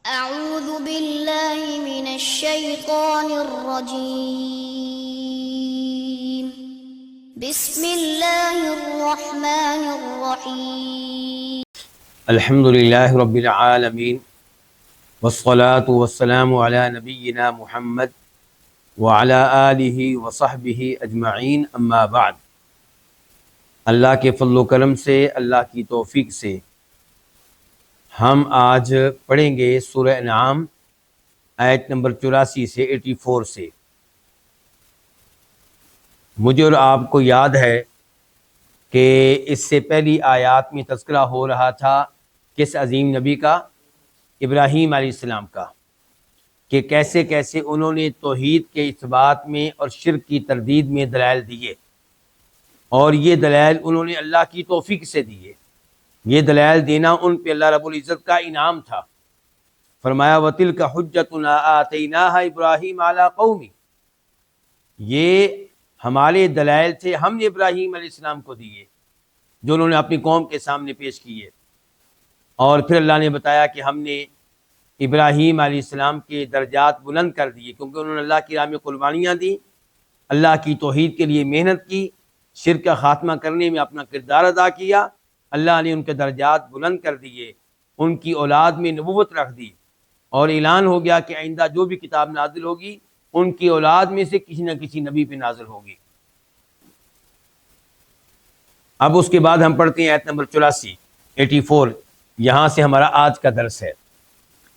أعوذ بالله من الشيطان الرجيم بسم الله الرحمن الرحيم الحمد للہ رب العالمین والصلاة والسلام علی نبینا محمد وعلی آلہ وصحبہ اجمعین، اما بعد۔ اللہ کے فضل و کرم سے، اللہ کی توفیق سے ہم آج پڑھیں گے سورہ انعام آیت نمبر 84 سے 84 سے۔ مجھے اور آپ کو یاد ہے کہ اس سے پہلی آیات میں تذکرہ ہو رہا تھا کس عظیم نبی کا؟ ابراہیم علیہ السلام کا، کہ کیسے کیسے انہوں نے توحید کے اثبات میں اور شرک کی تردید میں دلائل دیے، اور یہ دلائل انہوں نے اللہ کی توفیق سے دیے۔ یہ دلائل دینا ان پہ اللہ رب العزت کا انعام تھا۔ فرمایا وَتِلْكَ حُجَّتُنَا آتَيْنَاهَا إِبْرَاهِيمَ عَلَىٰ قَوْمِهِ، یہ ہمارے دلائل تھے، ہم نے ابراہیم علیہ السلام کو دیے جو انہوں نے اپنی قوم کے سامنے پیش کیے۔ اور پھر اللہ نے بتایا کہ ہم نے ابراہیم علیہ السلام کے درجات بلند کر دیے، کیونکہ انہوں نے اللہ کی راہ میں قربانیاں دی، اللہ کی توحید کے لیے محنت کی، شرک کا خاتمہ کرنے میں اپنا کردار ادا کیا۔ اللہ نے ان کے درجات بلند کر دیے، ان کی اولاد میں نبوت رکھ دی، اور اعلان ہو گیا کہ آئندہ جو بھی کتاب نازل ہوگی ان کی اولاد میں سے کسی نہ کسی نبی پہ نازل ہوگی۔ اب اس کے بعد ہم پڑھتے ہیں آیت نمبر 84، یہاں سے ہمارا آج کا درس ہے۔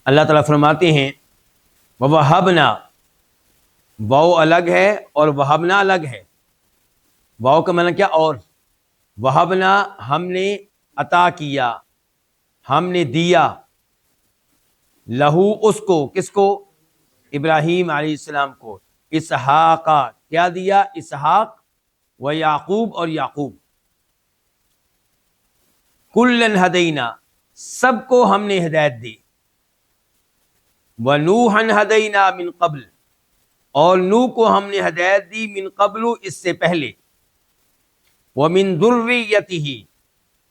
اللہ تعالیٰ فرماتے ہیں وَوَهَبْنَا، واو الگ ہے اور وَهَبْنَا الگ ہے۔ واو کا معنی کیا؟ اور وَهَبْنَا ہم نے عطا کیا، ہم نے دیا، لہو اس کو، کس کو؟ ابراہیم علیہ السلام کو، اسحاق، کیا دیا؟ اسحاق، و یعقوب، اور یعقوب۔ کلن ہدینا، سب کو ہم نے ہدایت دی، ونوحا ہدینا من قبل، اور نوح کو ہم نے ہدایت دی من قبل، اس سے پہلے، ومن ذریتہ،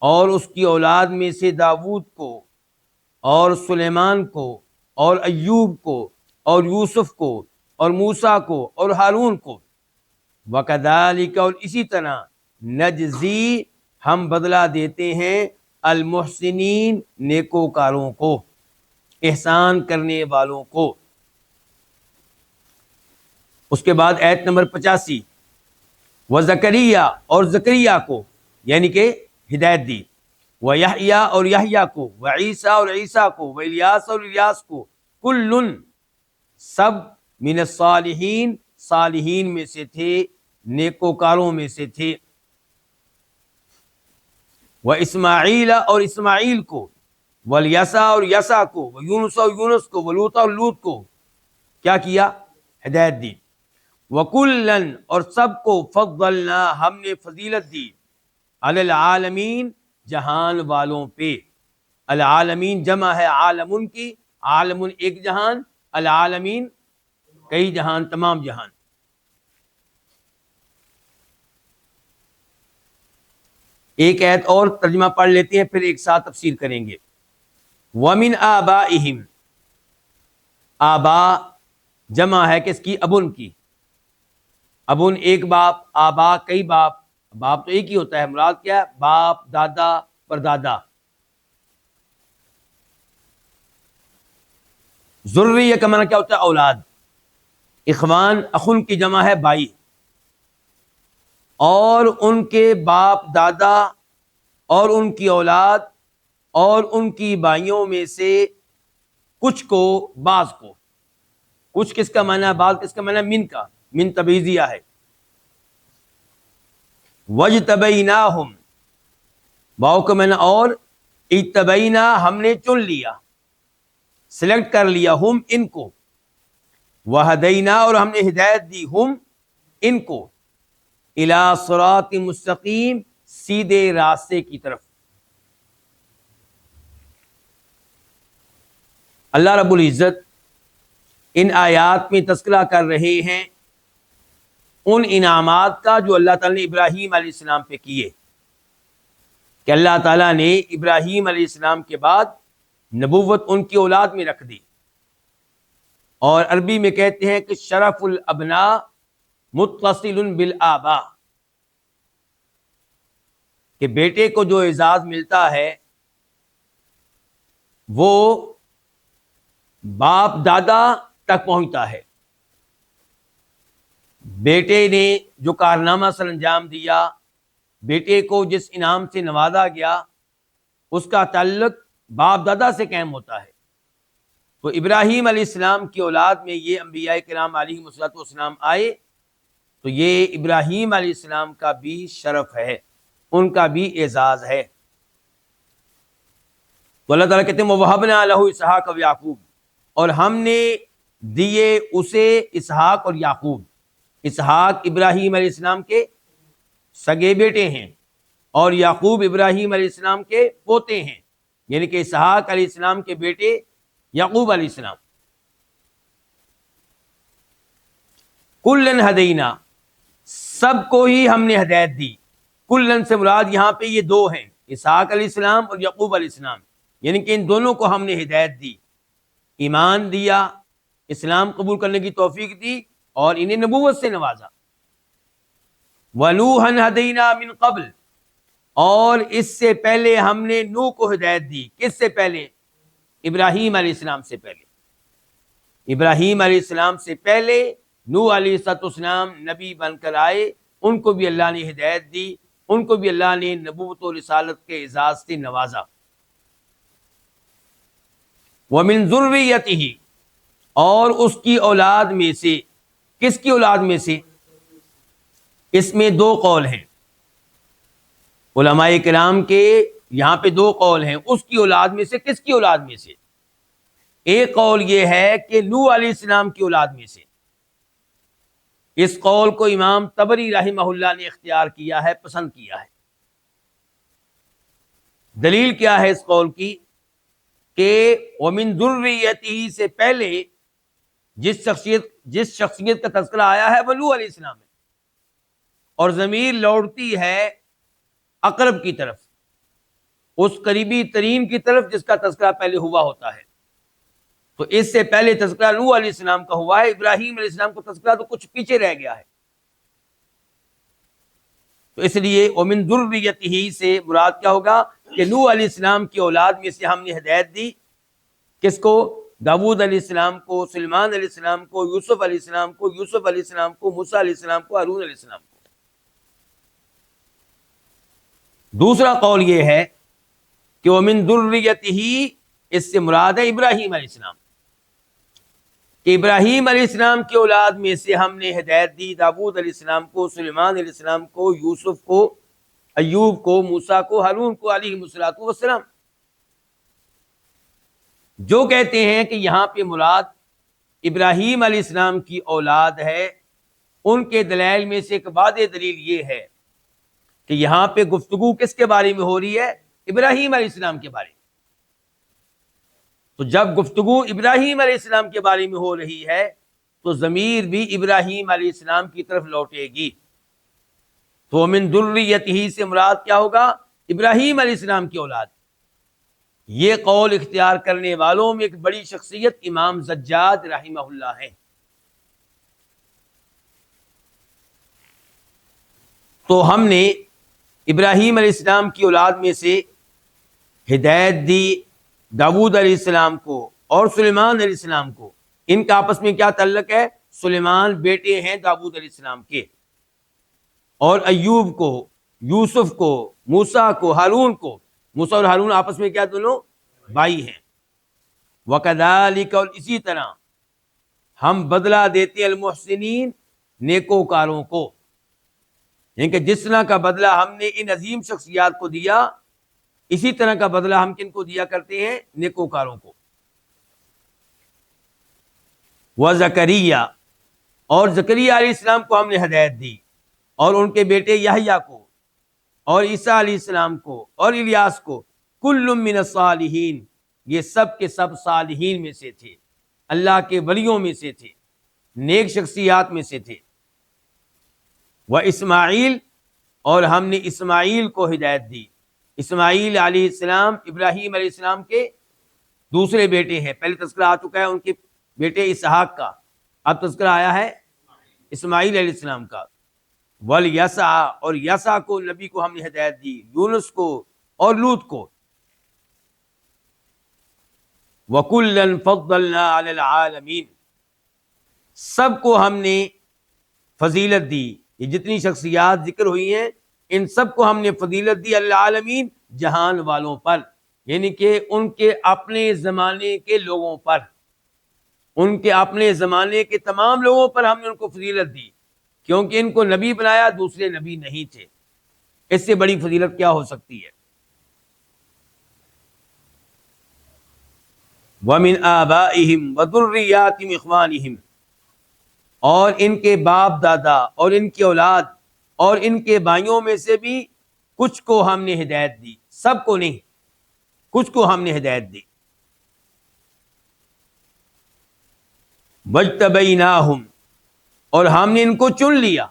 اور اس کی اولاد میں سے داؤد کو اور سلیمان کو اور ایوب کو اور یوسف کو اور موسیٰ کو اور ہارون کو، وکذالک، اور اسی طرح، نجزی، ہم بدلہ دیتے ہیں، المحسنین، نیکوکاروں کو، احسان کرنے والوں کو۔ اس کے بعد آیت نمبر 85، وزکریا، اور زکریا کو یعنی کہ ہدایت دی، ویحییٰ، اور یحییٰ کو، وعیسیٰ، اور عیسیٰ کو، والیاس، اور الیاس کو، کلن، سب، من الصالحین، صالحین میں سے تھے، نیکوکاروں میں سے تھے۔ واسماعیل، اور اسماعیل کو، والیسع، اور یسع کو، ویونس، اور یونس کو، ولوط، اور لوط کو کیا کیا؟ ہدایت دی۔ وکلن، اور سب کو، فضلنا، ہم نے فضیلت دی، علی العالمین، جہان والوں پہ۔ العالمین جمع ہے عالمن کی، عالمن ایک جہان، العالمین کئی جہان، تمام جہان۔ ایک آیت اور ترجمہ پڑھ لیتے ہیں، پھر ایک ساتھ تفسیر کریں گے۔ وَمِنْ آبَائِهِمْ، آبا جمع ہے کس کی؟ ابن کی۔ ابن ایک باپ، آبا کئی باپ، باپ تو ایک ہی ہوتا ہے، مراد کیا ہے؟ باپ، دادا، پردادا۔ ذریہ کا معنی کیا ہوتا ہے؟ اولاد۔ اخوان، اخن کی جمع ہے بھائی، اور ان کے باپ دادا اور ان کی اولاد اور ان کی بھائیوں میں سے کچھ کو، بعض کو۔ کچھ کس کا معنی ہے؟ بعض کس کا معنی ہے؟ من کا، من تبعیضیہ ہے۔ وَاجْتَبَيْنَاهُمْ، واو کا معنی اور، اجتبینا، ہم نے چن لیا، سلیکٹ کر لیا، ہم ان کو، وہدینا، اور ہم نے ہدایت دی، ہم ان کو، الی صراط مستقیم، سیدھے راستے کی طرف۔ اللہ رب العزت ان آیات میں تذکرہ کر رہے ہیں ان انعامات کا جو اللہ تعالیٰ نے ابراہیم علیہ السلام پہ کیے، کہ اللہ تعالیٰ نے ابراہیم علیہ السلام کے بعد نبوت ان کی اولاد میں رکھ دی، اور عربی میں کہتے ہیں کہ شرف الابناء متصل بالآباء، کہ بیٹے کو جو اعزاز ملتا ہے وہ باپ دادا تک پہنچتا ہے۔ بیٹے نے جو کارنامہ سر انجام دیا، بیٹے کو جس انعام سے نوازا گیا، اس کا تعلق باپ دادا سے قائم ہوتا ہے۔ تو ابراہیم علیہ السلام کی اولاد میں یہ انبیاء کرام علیہم السلام آئے، تو یہ ابراہیم علیہ السلام کا بھی شرف ہے، ان کا بھی اعزاز ہے۔ تو اللہ تعالیٰ کہتے ہیں وَوَهَبْنَا لَهُ اسحاق ویعقوب، اور ہم نے دیے اسے اسحاق اور یعقوب۔ اسحاق ابراہیم علیہ السلام کے سگے بیٹے ہیں، اور یعقوب ابراہیم علیہ السلام کے پوتے ہیں، یعنی کہ اسحاق علیہ السلام کے بیٹے یعقوب علیہ السلام۔ کلن ہدینا، سب کو ہی ہم نے ہدایت دی۔ کلن سے مراد یہاں پہ یہ دو ہیں، اسحاق علیہ السلام اور یعقوب علیہ السلام، یعنی کہ ان دونوں کو ہم نے ہدایت دی، ایمان دیا، اسلام قبول کرنے کی توفیق دی، اور انہیں نبوت سے نوازا۔ وَنُوحًا ہدینا من قبل، اور اس سے پہلے ہم نے نوح کو ہدایت دی۔ کس سے پہلے؟ ابراہیم علیہ السلام سے پہلے۔ ابراہیم علیہ السلام سے پہلے نوح علیہ السلام نبی بن کر آئے، ان کو بھی اللہ نے ہدایت دی، ان کو بھی اللہ نے نبوت و رسالت کے اعزاز سے نوازا۔ وَمِن ذُرِّيَّتِهِ، اور اس کی اولاد میں سے۔ کس کی اولاد میں سے؟ اس میں دو قول ہیں علماء کرام کے، یہاں پہ دو قول ہیں، اس کی اولاد میں سے، کس کی اولاد میں سے؟ ایک قول یہ ہے کہ نوح علیہ السلام کی اولاد میں سے۔ اس قول کو امام طبری رحمہ اللہ نے اختیار کیا ہے، پسند کیا ہے۔ دلیل کیا ہے اس قول کی؟ کہ وَمِن ذُرِّيَّتِهِ سے پہلے جس شخصیت کا تذکرہ آیا ہے وہ نوح علیہ السلام ہے، اور ضمیر لوٹتی ہے اقرب کی طرف، اس قریبی ترین کی طرف جس کا تذکرہ پہلے ہوا ہوتا ہے۔ تو اس سے پہلے تذکرہ نوح علیہ السلام کا ہوا ہے، ابراہیم علیہ السلام کا تذکرہ تو کچھ پیچھے رہ گیا ہے۔ تو اس لیے وَمِن ذُرِّيَّتِهِ سے مراد کیا ہوگا کہ نوح علیہ السلام کی اولاد میں سے ہم نے ہدایت دی۔ کس کو؟ داؤد علیہ السلام کو، سلیمان علیہ السلام کو، یوسف علیہ السلام کو، یوسف علیہ السلام کو، موسیٰ علیہ السلام کو، ہارون علیہ السلام کو۔ دوسرا قول یہ ہے کہ وَمِن ذُرِّيَّتِهِ اس سے مراد ہے ابراہیم علیہ السلام، کہ ابراہیم علیہ السلام کی اولاد میں سے ہم نے ہدایت دی داؤد علیہ السلام کو، سلیمان علیہ السلام کو، یوسف کو، ایوب کو، موسیٰ کو، ہارون کو علیہم السلام۔ جو کہتے ہیں کہ یہاں پہ مراد ابراہیم علیہ السلام کی اولاد ہے، ان کے دلائل میں سے ایک واضح دلیل یہ ہے کہ یہاں پہ گفتگو کس کے بارے میں ہو رہی ہے؟ ابراہیم علیہ السلام کے بارے میں۔ تو جب گفتگو ابراہیم علیہ السلام کے بارے میں ہو رہی ہے تو ضمیر بھی ابراہیم علیہ السلام کی طرف لوٹے گی۔ تو من ذریتہ سے مراد کیا ہوگا؟ ابراہیم علیہ السلام کی اولاد۔ یہ قول اختیار کرنے والوں میں ایک بڑی شخصیت امام زجاج رحمہ اللہ ہے۔ تو ہم نے ابراہیم علیہ السلام کی اولاد میں سے ہدایت دی داؤد علیہ السلام کو اور سلیمان علیہ السلام کو۔ ان کا آپس میں کیا تعلق ہے؟ سلیمان بیٹے ہیں داؤد علیہ السلام کے، اور ایوب کو، یوسف کو، موسیٰ کو، ہارون کو۔ موسیٰ اور ہارون آپس میں کیا دونوں بھائی ہیں۔ وَكَذَلِكَ اور اسی طرح ہم بدلہ دیتے المحسنین نیکوکاروں کو، یعنی کہ جس طرح کا بدلہ ہم نے ان عظیم شخصیات کو دیا، اسی طرح کا بدلہ ہم کن کو دیا کرتے ہیں؟ نیکوکاروں کو۔ وَزَكَرِيَّا اور زکریا علیہ السلام کو ہم نے ہدایت دی، اور ان کے بیٹے یحییٰ کو، اور عیسیٰ علیہ السلام کو، اور الیاس کو۔ کل من الصالحین، یہ سب کے سب صالحین میں سے تھے، اللہ کے ولیوں میں سے تھے، نیک شخصیات میں سے تھے۔ واسماعیل اور ہم نے اسماعیل کو ہدایت دی۔ اسماعیل علیہ السلام ابراہیم علیہ السلام کے دوسرے بیٹے ہیں، پہلے تذکرہ آ چکا ہے ان کے بیٹے اسحاق کا، اب تذکرہ آیا ہے اسماعیل علیہ السلام کا۔ والیسع، اور یسع کو نبی کو ہم نے ہدایت دی، یونس کو اور لوط کو۔ وَكُلًّا فَضَّلْنَا عَلَى الْعَالَمِينَ، سب کو ہم نے فضیلت دی۔ یہ جتنی شخصیات ذکر ہوئی ہیں ان سب کو ہم نے فضیلت دی العالمین، جہان والوں پر، یعنی کہ ان کے اپنے زمانے کے لوگوں پر، ان کے اپنے زمانے کے تمام لوگوں پر ہم نے ان کو فضیلت دی، کیونکہ ان کو نبی بنایا، دوسرے نبی نہیں تھے۔ اس سے بڑی فضیلت کیا ہو سکتی ہے؟ وَمِنْ آبَائِهِمْ وَذُرِّيَّاتِهِمْ إِخْوَانِهِمْ، اور ان کے باپ دادا اور ان کی اولاد اور ان کے بھائیوں میں سے بھی کچھ کو ہم نے ہدایت دی، سب کو نہیں، کچھ کو ہم نے ہدایت دی۔ وَاجْتَبَيْنَاهُمْ، اور ہم نے ان کو چن لیا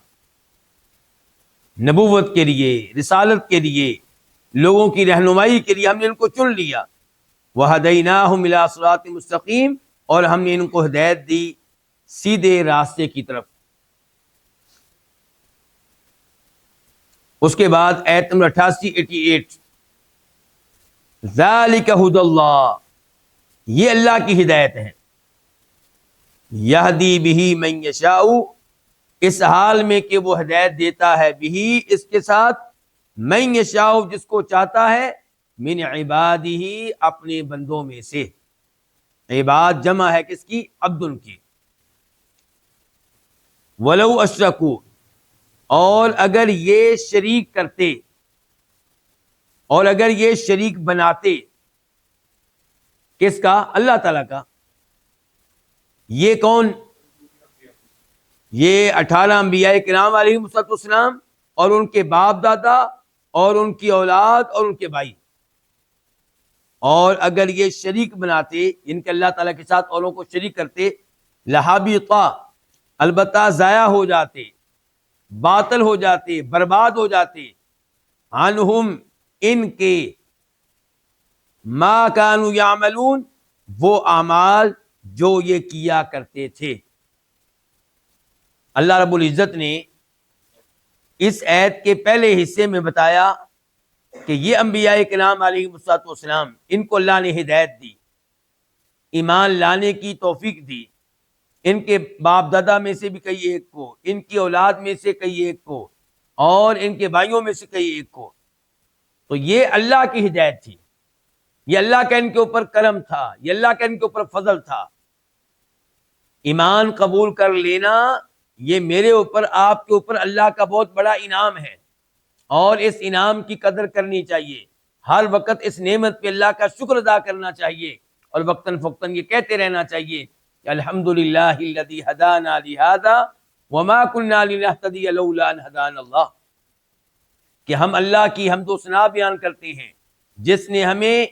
نبوت کے لیے، رسالت کے لیے، لوگوں کی رہنمائی کے لیے ہم نے ان کو چن لیا۔ وَهَدَيْنَاهُمْ إِلَىٰ صِرَاطٍ مُسْتَقِيمٍ، اور ہم نے ان کو ہدایت دی سیدھے راستے کی طرف۔ اس کے بعد آیت نمبر 88 ذَلِكَ هُدَى اللَّهِ، یہ اللہ کی ہدایت ہے، یہدی بِهِ مَن یشاء، اس حال میں کہ وہ ہدایت دیتا ہے بِهِ، اس کے ساتھ، مَن یشاء، جس کو چاہتا ہے، من عبادہ، اپنے بندوں میں سے۔ عباد جمع ہے کس کی؟ عبد کی۔ وَلَوْ أَشْرَكُوا، اور اگر یہ شریک کرتے، اور اگر یہ شریک بناتے، کس کا؟ اللہ تعالیٰ کا۔ یہ کون؟ یہ 18 انبیاء کرام علیہم السلام اور ان کے باپ دادا اور ان کی اولاد اور ان کے بھائی۔ اور اگر یہ شریک بناتے، ان کے اللہ تعالیٰ کے ساتھ اوروں کو شریک کرتے، لَحَبِطَ، البتہ ضائع ہو جاتے، باطل ہو جاتے، برباد ہو جاتے، عنہم، ان کے، ما کانوا یعملون، وہ اعمال جو یہ کیا کرتے تھے۔ اللہ رب العزت نے اس آیت کے پہلے حصے میں بتایا کہ یہ انبیاء کرام علیہم السلام، ان کو اللہ نے ہدایت دی، ایمان لانے کی توفیق دی، ان کے باپ دادا میں سے بھی کئی ایک کو، ان کی اولاد میں سے کئی ایک کو، اور ان کے بھائیوں میں سے کئی ایک کو۔ تو یہ اللہ کی ہدایت تھی، یہ اللہ کا ان کے اوپر کرم تھا، یہ اللہ کا ان کے اوپر فضل تھا۔ ایمان قبول کر لینا یہ میرے اوپر، آپ کے اوپر اللہ کا بہت بڑا انعام ہے، اور اس انعام کی قدر کرنی چاہیے۔ ہر وقت اس نعمت پہ اللہ کا شکر ادا کرنا چاہیے، اور وقتاً فوقتاً یہ کہتے رہنا چاہیے کہ الحمدللہ الذی ہدانا لہذا وما کنا لنہتدی لولا ان ہدانا اللہ، کہ ہم اللہ کی حمد و ثنا بیان کرتے ہیں جس نے ہمیں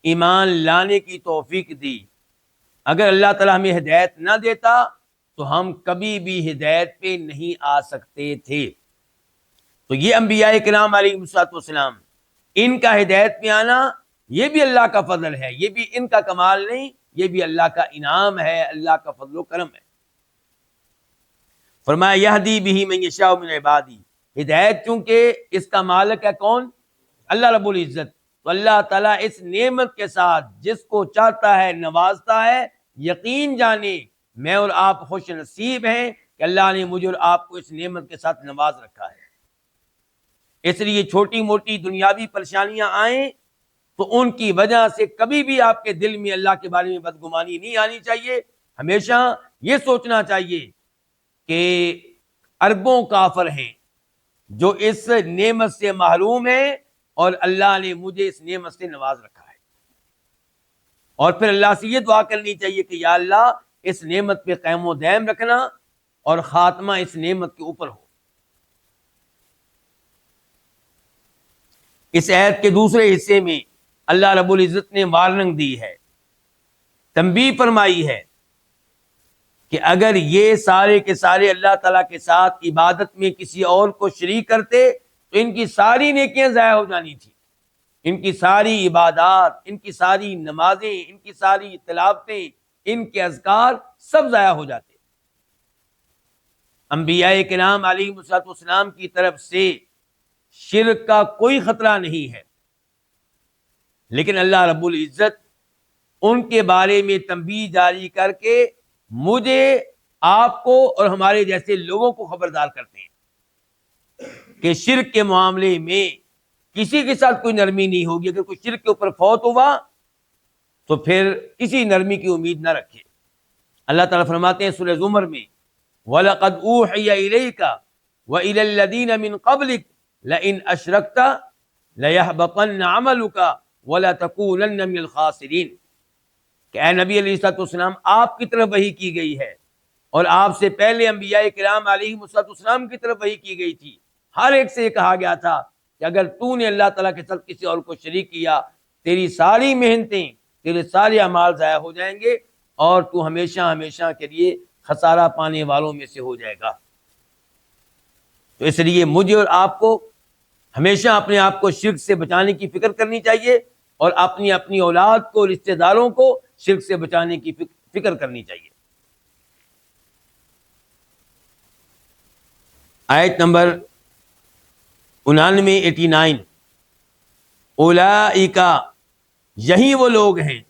ایمان لانے کی توفیق دی۔ اگر اللہ تعالیٰ ہمیں ہدایت نہ دیتا تو ہم کبھی بھی ہدایت پہ نہیں آ سکتے تھے۔ تو یہ انبیاء کرام علیہ السلام، ان کا ہدایت پہ آنا یہ بھی اللہ کا فضل ہے، یہ بھی ان کا کمال نہیں، یہ بھی اللہ کا انعام ہے، اللہ کا فضل و کرم ہے۔ فرمایا یہدی بہ من یشاء من عبادی، ہدایت چونکہ اس کا مالک ہے کون؟ اللہ رب العزت، تو اللہ تعالیٰ اس نعمت کے ساتھ جس کو چاہتا ہے نوازتا ہے۔ یقین جانے میں اور آپ خوش نصیب ہیں کہ اللہ نے مجھے اور آپ کو اس نعمت کے ساتھ نواز رکھا ہے۔ اس لیے چھوٹی موٹی دنیاوی پریشانیاں آئیں تو ان کی وجہ سے کبھی بھی آپ کے دل میں اللہ کے بارے میں بدگمانی نہیں آنی چاہیے۔ ہمیشہ یہ سوچنا چاہیے کہ اربوں کافر ہیں جو اس نعمت سے محروم ہیں، اور اللہ نے مجھے اس نعمت سے نواز رکھا ہے۔ اور پھر اللہ سے یہ دعا کرنی چاہیے کہ یا اللہ اس نعمت پہ قائم و دائم رکھنا، اور خاتمہ اس نعمت کے اوپر ہو۔ اس آیت کے دوسرے حصے میں اللہ رب العزت نے وارننگ دی ہے، تنبیہ فرمائی ہے کہ اگر یہ سارے کے سارے اللہ تعالیٰ کے ساتھ عبادت میں کسی اور کو شریک کرتے تو ان کی ساری نیکیاں ضائع ہو جانی تھی، ان کی ساری عبادات، ان کی ساری نمازیں، ان کی ساری تلاوتیں، ان کے اذکار سب ضائع ہو جاتے. انبیاء کرام علیہ السلام کی طرف سے شرک کا کوئی خطرہ نہیں ہے، لیکن اللہ رب العزت ان کے بارے میں تنبیہ جاری کر کے مجھے، آپ کو اور ہمارے جیسے لوگوں کو خبردار کرتے ہیں کہ شرک کے معاملے میں کسی کے ساتھ کوئی نرمی نہیں ہوگی. اگر کوئی شرک کے اوپر فوت ہوا تو پھر کسی نرمی کی امید نہ رکھے. اللہ تعالیٰ فرماتے ہیں سورہ زمر میں وَلَقَدْ أُوحِيَ إِلَيْكَ وَإِلَى الَّذِينَ مِن قَبْلِكَ لَئِنْ أَشْرَكْتَ لَيَحْبَطَنَّ عَمَلُكَ وَلَتَكُونَنَّ مِنَ الْخَاسِرِينَ کہ اے نبی علیہ السلام آپ کی طرف وحی کی گئی ہے، اور آپ سے پہلے انبیاء کرام علیہ السلام کی طرف وحی کی گئی تھی. ہر ایک سے یہ کہا گیا تھا کہ اگر تو نے اللہ تعالیٰ کے ساتھ کسی اور کو شریک کیا، تیری ساری محنتیں، تیرے سارے اعمال ضائع ہو جائیں گے اور تو ہمیشہ ہمیشہ کے لیے خسارہ پانے والوں میں سے ہو جائے گا. تو اس لیے مجھے اور آپ کو ہمیشہ اپنے آپ کو شرک سے بچانے کی فکر کرنی چاہیے، اور اپنی اولاد کو، رشتہ داروں کو شرک سے بچانے کی فکر کرنی چاہیے. آیت نمبر 89 اولئک، یہی وہ لوگ ہیں،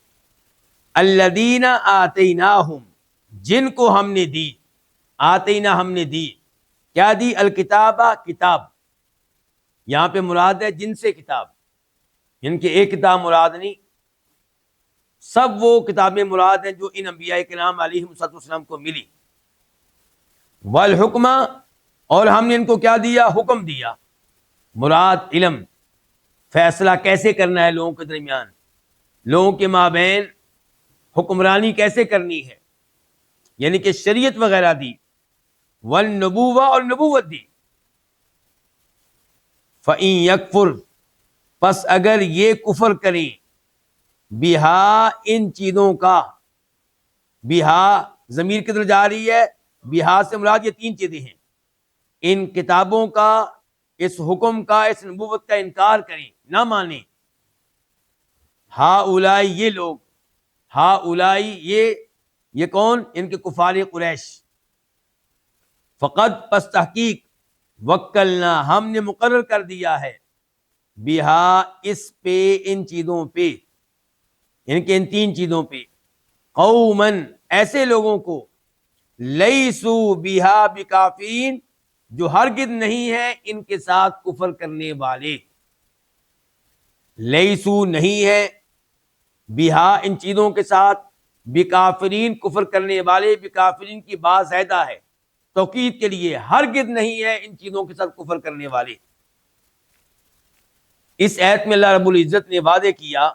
الذین آتیناہم، جن کو ہم نے دی، آتینا ہم نے دی، کیا دی؟ الکتاب، کتاب. یہاں پہ مراد ہے جن سے کتاب، ان کے ایک کتاب مراد نہیں، سب وہ کتابیں مراد ہیں جو ان انبیاء کرام علیہ السلام کو ملی. والحکمہ، اور ہم نے ان کو کیا دیا؟ حکم دیا. مراد علم، فیصلہ کیسے کرنا ہے لوگوں کے درمیان، لوگوں کے مابین حکمرانی کیسے کرنی ہے، یعنی کہ شریعت وغیرہ دی. والنبوہ، اور نبوت دی. فَإِن يَكْفُرْ، پس اگر یہ کفر کریں، بہا، ان چیزوں کا، بہا ضمیر کدھر جا رہی ہے؟ بہا سے مراد یہ تین چیزیں ہیں. ان کتابوں کا، اس حکم کا، اس نبوت کا انکار کریں، نہ مانیں. ہا اولائی، یہ لوگ، ہا اولائی، یہ کون؟ ان کے کفار قریش. فقط، پس تحقیق، وکلنا، ہم نے مقرر کر دیا ہے، بہا، اس پہ، ان چیزوں پہ، یعنی کہ ان تین چیزوں پہ، قومن، ایسے لوگوں کو، لیسو بہا بکافرین، جو ہرگز نہیں ہے ان کے ساتھ کفر کرنے والے. لیسو، نہیں ہے، بہا، ان چیزوں کے ساتھ، بکافرین، کفر کرنے والے. بکافرین کی بات زیادہ ہے توکید کے لیے، ہرگز نہیں ہے ان چیزوں کے ساتھ کفر کرنے والے. اس آیت میں اللہ رب العزت نے وعدے کیا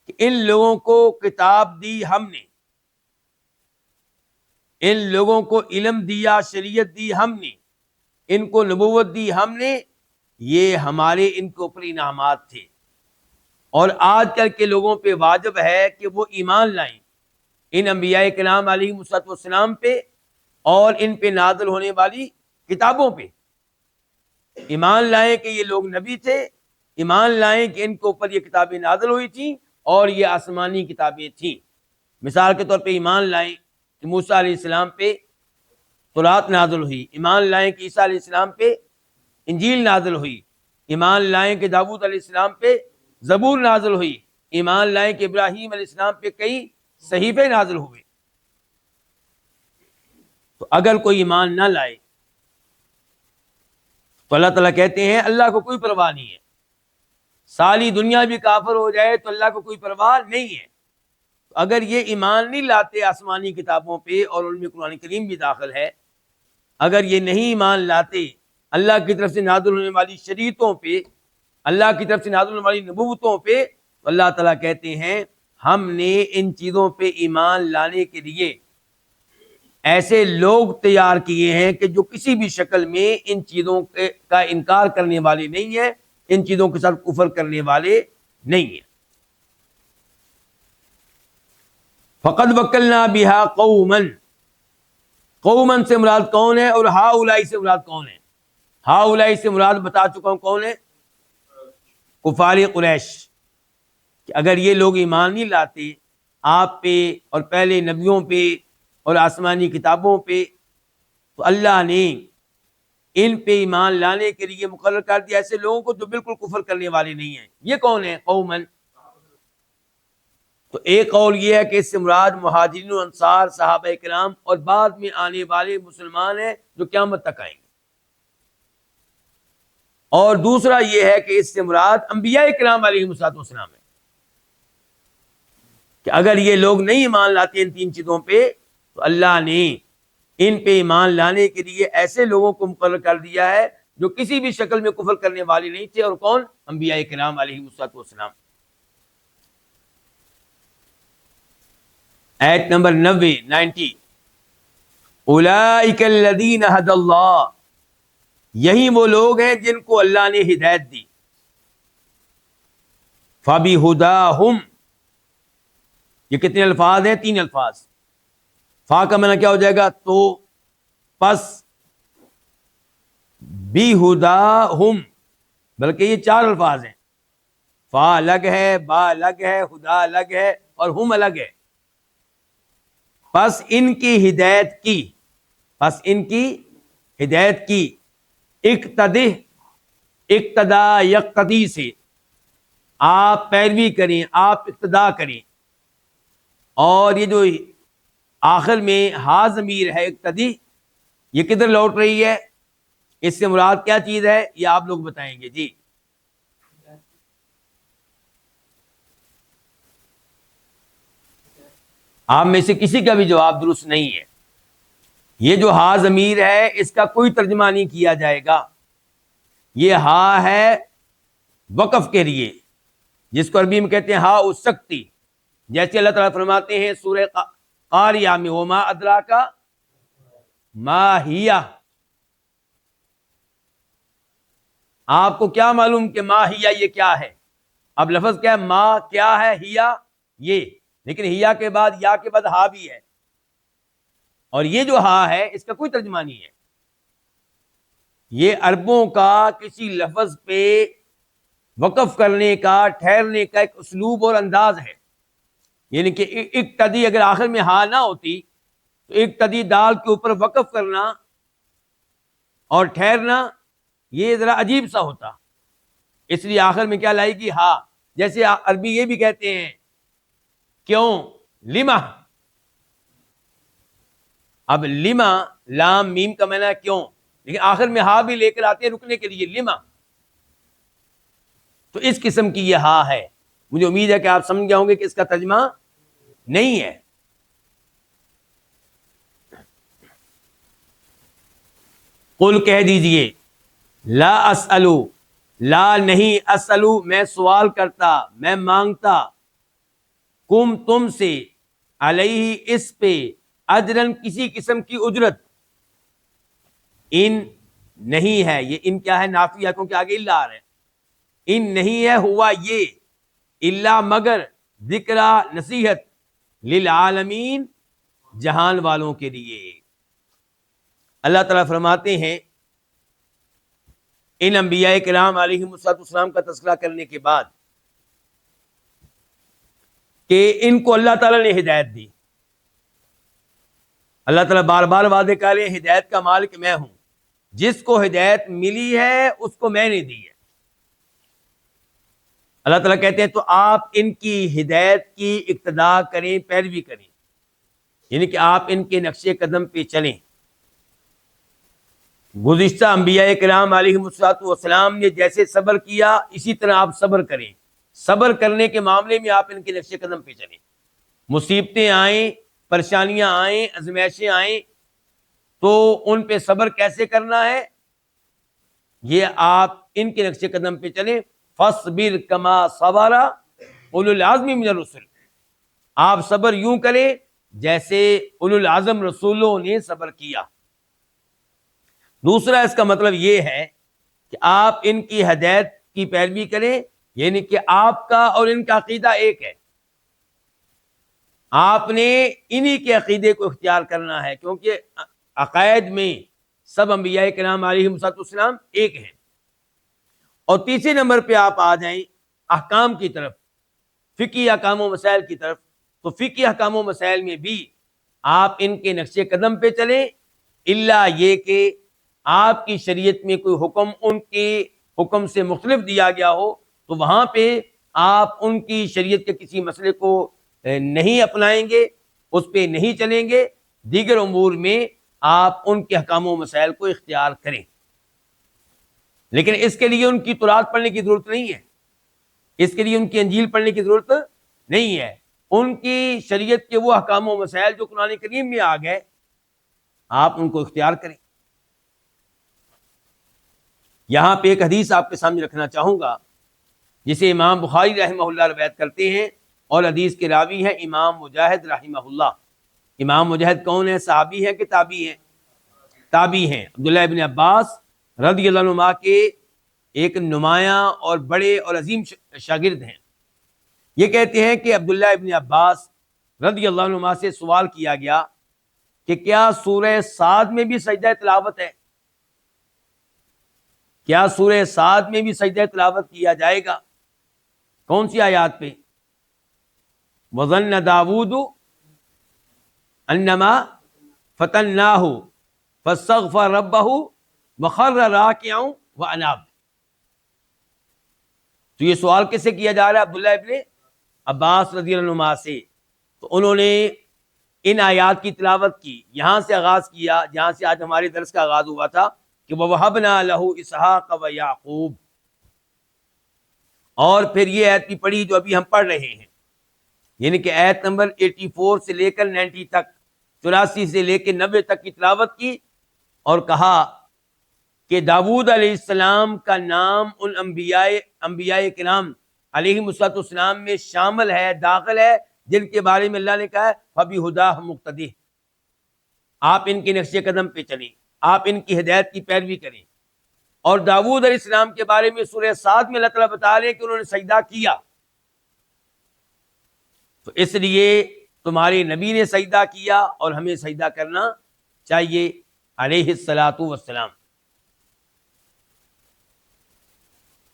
کہ ان لوگوں کو کتاب دی ہم نے، ان لوگوں کو علم دیا، شریعت دی ہم نے، ان کو نبوت دی ہم نے، یہ ہمارے ان کے اوپر انعامات تھے. اور آج کل کے لوگوں پہ واجب ہے کہ وہ ایمان لائیں ان انبیاء کرام علیہ السلام پہ اور ان پہ نازل ہونے والی کتابوں پہ. ایمان لائیں کہ یہ لوگ نبی تھے، ایمان لائیں کہ ان کے اوپر یہ کتابیں نازل ہوئی تھیں اور یہ آسمانی کتابیں تھیں. مثال کے طور پہ ایمان لائیں کہ موسیٰ علیہ السلام پہ تورات نازل ہوئی، ایمان لائیں کہ عیسیٰ علیہ السلام پہ انجیل نازل ہوئی، ایمان لائیں کہ داؤد علیہ السلام پہ زبور نازل ہوئی، ایمان لائیں کہ ابراہیم علیہ السلام پہ کئی صحیفے نازل ہوئے. تو اگر کوئی ایمان نہ لائے تو اللہ تعالیٰ کہتے ہیں اللہ کو کوئی پرواہ نہیں ہے. ساری دنیا بھی کافر ہو جائے تو اللہ کو کوئی پرواہ نہیں ہے. تو اگر یہ ایمان نہیں لاتے آسمانی کتابوں پہ، اور ان میں قرآن کریم بھی داخل ہے، اگر یہ نہیں ایمان لاتے اللہ کی طرف سے نازل ہونے والی شریعتوں پہ، اللہ کی طرف سے نازل ہونے والی نبوتوں پہ، تو اللہ تعالیٰ کہتے ہیں ہم نے ان چیزوں پہ ایمان لانے کے لیے ایسے لوگ تیار کیے ہیں کہ جو کسی بھی شکل میں ان چیزوں کا انکار کرنے والے نہیں ہیں، ان چیزوں کے ساتھ کفر کرنے والے نہیں ہیں. فقد وکلنا بہا قومن، قومن سے مراد کون ہے اور ہا اولائی سے مراد کون ہے؟ ہا اولائی سے مراد بتا چکا ہوں کون ہے؟ کفار قریش. کہ اگر یہ لوگ ایمان نہیں لاتے آپ پہ اور پہلے نبیوں پہ اور آسمانی کتابوں پہ، تو اللہ نے ان پہ ایمان لانے کے لیے مقرر کر دیا ایسے لوگوں کو جو بالکل کفر کرنے والے نہیں ہیں۔ یہ کون ہے؟ قومن۔ تو ایک قول یہ ہے کہ اس سے مراد مہاجرین و انصار، صحابہ کرام اور بعد میں آنے والے مسلمان ہیں جو قیامت تک آئیں گے۔ اور دوسرا یہ ہے کہ اس سے مراد انبیاء کرام علیہ السلام ہے، کہ اگر یہ لوگ نہیں ایمان لاتے ان تین چیزوں پہ تو اللہ نے ان پہ ایمان لانے کے لیے ایسے لوگوں کو مقرر کر دیا ہے جو کسی بھی شکل میں کفر کرنے والے نہیں تھے، اور کون؟ انبیاء کرام علیہ السلام۔ آیت نمبر 90 اولئک الذین ھدی اللہ، یہی وہ لوگ ہیں جن کو اللہ نے ہدایت دی۔ فَبِہُدَاہُمْ، یہ کتنے الفاظ ہیں؟ 3 الفاظ۔ فا کا معنی کیا ہو جائے گا؟ تو، پس، بِہُدَاہُمْ، بلکہ یہ 4 الفاظ ہیں۔ فا الگ ہے، با الگ ہے، ہدا الگ ہے، اور ہم الگ ہے۔ پس ان کی ہدایت کی، پس ان کی ہدایت کی، اقتدا یقتدی سے آپ پیروی کریں، آپ اقتدا کریں۔ اور یہ جو آخر میں ہا ضمیر ہے اقتدی، یہ کدھر لوٹ رہی ہے؟ اس سے مراد کیا چیز ہے یہ آپ لوگ بتائیں گے جی۔ آپ میں سے کسی کا بھی جواب درست نہیں ہے۔ یہ جو ہا ضمیر ہے اس کا کوئی ترجمہ نہیں کیا جائے گا۔ یہ ہا ہے وقف کے لیے، جس کو عربی میں کہتے ہیں ہا السکتی، جیسے اللہ تعالیٰ فرماتے ہیں سورہ قاریہ میں وما ادراک ما ہی، آپ کو کیا معلوم کہ ما ہی یہ کیا ہے؟ اب لفظ کیا ہے؟ ما کیا ہے؟ ہیا یہ، لیکن ہیا کے بعد یا کے بعد ہا بھی ہے، اور یہ جو ہا ہے اس کا کوئی ترجمہ نہیں ہے۔ یہ عربوں کا کسی لفظ پہ وقف کرنے کا، ٹھہرنے کا ایک اسلوب اور انداز ہے۔ یعنی کہ اقتدی اگر آخر میں ہا نہ ہوتی تو اقتدی دال کے اوپر وقف کرنا اور ٹھہرنا یہ ذرا عجیب سا ہوتا، اس لیے آخر میں کیا لائے گی؟ ہا۔ جیسے عربی یہ بھی کہتے ہیں کیوں، لما۔ اب لما، لام میم کا معنی ہے کیوں، لیکن آخر میں ہا بھی لے کر آتے ہیں رکنے کے لیے، لما۔ تو اس قسم کی یہ ہا ہے۔ مجھے امید ہے کہ آپ سمجھ گئے ہوں گے کہ اس کا ترجمہ نہیں ہے۔ قل کہہ دیجئے، لا اسألو، لا نہیں، اسألو میں سوال کرتا، میں مانگتا، کم تم سے، علیہ اس پہ، اجرن کسی قسم کی اجرت۔ ان نہیں ہے، یہ ان کیا ہے؟ نافیہ، کیونکہ آگے الا آ رہا ہے۔ ان نہیں ہے ہوا یہ، الا مگر، ذکرہ نصیحت، للعالمین جہان والوں کے لیے۔ اللہ تعالیٰ فرماتے ہیں ان انبیاء کرام علیہ السلام کا تذکرہ کرنے کے بعد کہ ان کو اللہ تعالیٰ نے ہدایت دی۔ اللہ تعالیٰ بار بار وعدے کر رہے ہیں ہدایت کا مالک میں ہوں، جس کو ہدایت ملی ہے اس کو میں نے دی ہے۔ اللہ تعالیٰ کہتے ہیں تو آپ ان کی ہدایت کی اقتدا کریں، پیروی کریں، یعنی کہ آپ ان کے نقش قدم پہ چلیں۔ گزشتہ انبیاء کرام علیہ السلام نے جیسے صبر کیا اسی طرح آپ صبر کریں۔ صبر کرنے کے معاملے میں آپ ان کے نقش قدم پہ چلیں۔ مصیبتیں آئیں، پریشانیاں آئیں، آزمائشیں آئیں تو ان پہ صبر کیسے کرنا ہے یہ آپ ان کے نقش قدم پہ چلیں۔ فاصبر کما صبر اولو العزم من الرسل، آپ صبر یوں کریں جیسے اولو العزم رسولوں نے صبر کیا۔ دوسرا اس کا مطلب یہ ہے کہ آپ ان کی ہدایت کی پیروی کریں، یعنی کہ آپ کا اور ان کا عقیدہ ایک ہے، آپ نے انہی کے عقیدے کو اختیار کرنا ہے، کیونکہ عقائد میں سب انبیاء کرام علیہ السلام ایک ہیں۔ اور تیسرے نمبر پہ آپ آ جائیں احکام کی طرف، فقہی احکام و مسائل کی طرف، تو فقہی احکام و مسائل میں بھی آپ ان کے نقش قدم پہ چلیں، الا یہ کہ آپ کی شریعت میں کوئی حکم ان کے حکم سے مختلف دیا گیا ہو تو وہاں پہ آپ ان کی شریعت کے کسی مسئلے کو نہیں اپنائیں گے، اس پہ نہیں چلیں گے۔ دیگر امور میں آپ ان کے احکام و مسائل کو اختیار کریں، لیکن اس کے لیے ان کی تورات پڑھنے کی ضرورت نہیں ہے، اس کے لیے ان کی انجیل پڑھنے کی ضرورت نہیں ہے۔ ان کی شریعت کے وہ احکام و مسائل جو قرآن کریم میں آ گئے، آپ ان کو اختیار کریں۔ یہاں پہ ایک حدیث آپ کے سامنے رکھنا چاہوں گا جسے امام بخاری رحمہ اللہ روایت کرتے ہیں، اور حدیث کے راوی ہیں امام مجاہد رحمہ اللہ۔ امام مجاہد کون ہے؟ صحابی ہیں کہ تابعی ہیں؟ تابعی ہیں۔ عبداللہ ابن عباس رضی اللہ عنہما کے ایک نمایاں اور بڑے اور عظیم شاگرد ہیں۔ یہ کہتے ہیں کہ عبداللہ ابن عباس رضی اللہ عنہما سے سوال کیا گیا کہ کیا سورہ صاد میں بھی سجدہ تلاوت ہے؟ کیا سورہ صاد میں بھی سجدہ تلاوت کیا جائے گا؟ کون سی آیات پہ؟ وَظَنَّ داود انما فتناہ فاستغفر ربہ وخر راکعا واناب۔ تو یہ سوال کس سے کیا جا رہا ہے؟ عبداللہ ابن عباس رضی اللہ عنہما سے۔ تو انہوں نے ان آیات کی تلاوت کی، یہاں سے آغاز کیا جہاں سے آج ہمارے درس کا آغاز ہوا تھا کہ وَوَهَبْنَا لَهُ إِسْحَاقَ وَيَعْقُوبَ، اور پھر یہ آیت بھی پڑھی جو ابھی ہم پڑھ رہے ہیں، یعنی کہ آیت نمبر 84 سے لے کر 90 تک، 84 سے لے کے 90 تک کی تلاوت کی، اور کہا کہ داود علیہ السلام کا نام ان انبیاء کرام علیہم السلام میں شامل ہے، داخل ہے، جن کے بارے میں اللہ نے کہا ہے فَبِهُدَاهُ مُقْتَدِهْ، آپ ان کے نقش قدم پہ چلیں، آپ ان کی ہدایت کی پیروی کریں۔ اور داود علیہ السلام کے بارے میں سورہ صاد میں اللہ تعالیٰ بتا رہے ہیں کہ انہوں نے سجدہ کیا، تو اس لیے تمہارے نبی نے سجدہ کیا اور ہمیں سجدہ کرنا چاہیے علیہ الصلاۃ والسلام۔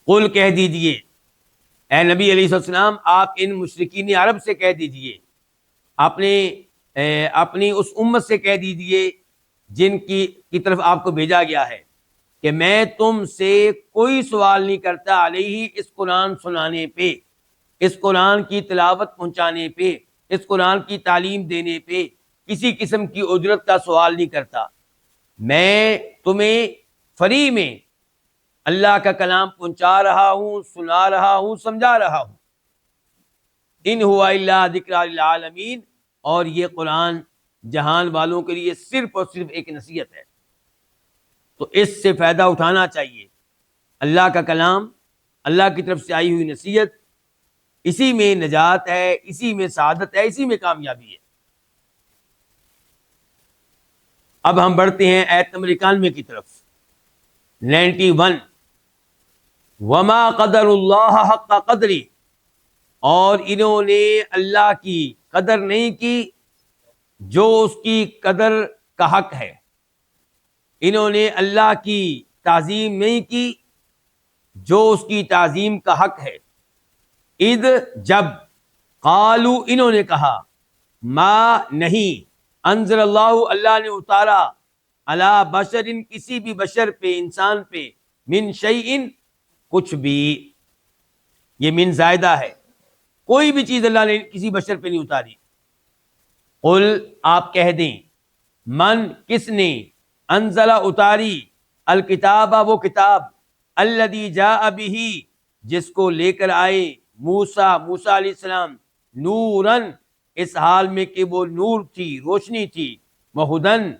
قل کہہ دیجئے اے نبی علیہ السلام، آپ ان مشرکین عرب سے کہہ دیجئے، اپنی اس امت سے کہہ دیجئے جن کی طرف آپ کو بھیجا گیا ہے کہ میں تم سے کوئی سوال نہیں کرتا علیہ اس قرآن سنانے پہ، اس قرآن کی تلاوت پہنچانے پہ، اس قرآن کی تعلیم دینے پہ کسی قسم کی اجرت کا سوال نہیں کرتا۔ میں تمہیں فری میں اللہ کا کلام پہنچا رہا ہوں، سنا رہا ہوں، سمجھا رہا ہوں۔ ان ہوا الا ذکر للعالمین، اور یہ قرآن جہان والوں کے لیے صرف اور صرف ایک نصیحت ہے، تو اس سے فائدہ اٹھانا چاہیے۔ اللہ کا کلام، اللہ کی طرف سے آئی ہوئی نصیحت، اسی میں نجات ہے، اسی میں سعادت ہے، اسی میں کامیابی ہے۔ اب ہم بڑھتے ہیں آیت نمبر 91 کی طرف، 91۔ وما قدر اللہ حق قدری، اور انہوں نے اللہ کی قدر نہیں کی جو اس کی قدر کا حق ہے، انہوں نے اللہ کی تعظیم نہیں کی جو اس کی تعظیم کا حق ہے۔ اذ جب، قالو انہوں نے کہا، ما نہیں، انزل اللہ اللہ نے اتارا، علی بشر کسی بھی بشر پہ، انسان پہ، من شیئن کچھ بھی، یہ من زائدہ ہے، کوئی بھی چیز اللہ نے کسی بشر پہ نہیں اتاری۔ قل آپ کہہ دیں، من کس نے، انزل اتاری، الکتاب وہ کتاب، الذی جاء بہ جس کو لے کر آئے موسیٰ علیہ السلام، نوراً اس حال میں کہ وہ نور تھی، روشنی تھی، وہدن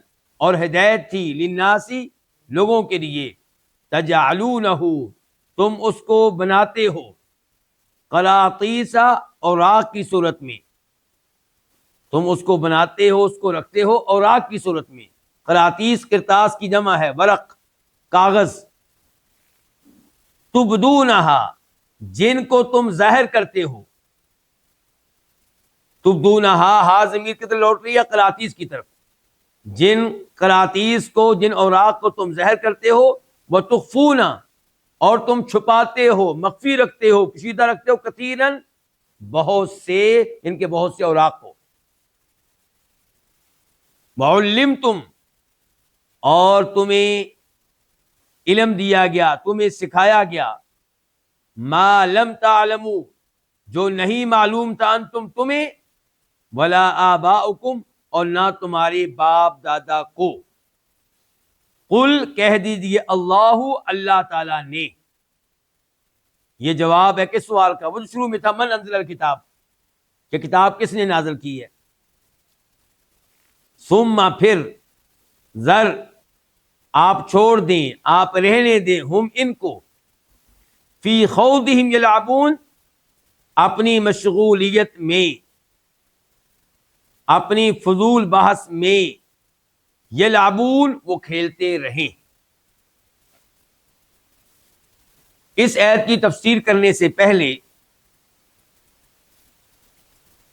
اور ہدایت تھی، للناسی لوگوں کے لیے، تجعلونہ تم اس کو بناتے ہو، قراطیس اوراق کی صورت میں، تم اس کو بناتے ہو، اس کو رکھتے ہو اوراق کی صورت میں۔ قراطیس کرتاس کی جمع ہے، ورق، کاغذ۔ تبدونہا جن کو تم ظاہر کرتے ہو، تبدونہا ہا ضمیر کی طرف لوٹ رہی ہے قراطیس کی طرف، جن قراطیس کو، جن اوراق کو تم ظاہر کرتے ہو، وتخفون اور تم چھپاتے ہو، مخفی رکھتے ہو، کشیدہ رکھتے ہو، کثیراً بہت سے، ان کے بہت سے اوراق کو۔ وعلمتم، اور تمہیں علم دیا گیا، تمہیں سکھایا گیا، ما لم تعلموا، جو نہیں معلوم تھا، انتم تمہیں، ولا آباؤکم، اور نہ تمہارے باپ دادا کو۔ قل، کہہ دیجیے، اللہ، اللہ تعالیٰ نے۔ یہ جواب ہے کس سوال کا؟ وہ جو شروع میں تھا، من انزل الکتاب، کہ کتاب کس نے نازل کی ہے۔ ثم، پھر، ذر، آپ چھوڑ دیں، آپ رہنے دیں، ہم ان کو، فی خوضہم یلعبون، اپنی مشغولیت میں، اپنی فضول بحث میں، یلعبون، وہ کھیلتے رہیں۔ اس آیت کی تفسیر کرنے سے پہلے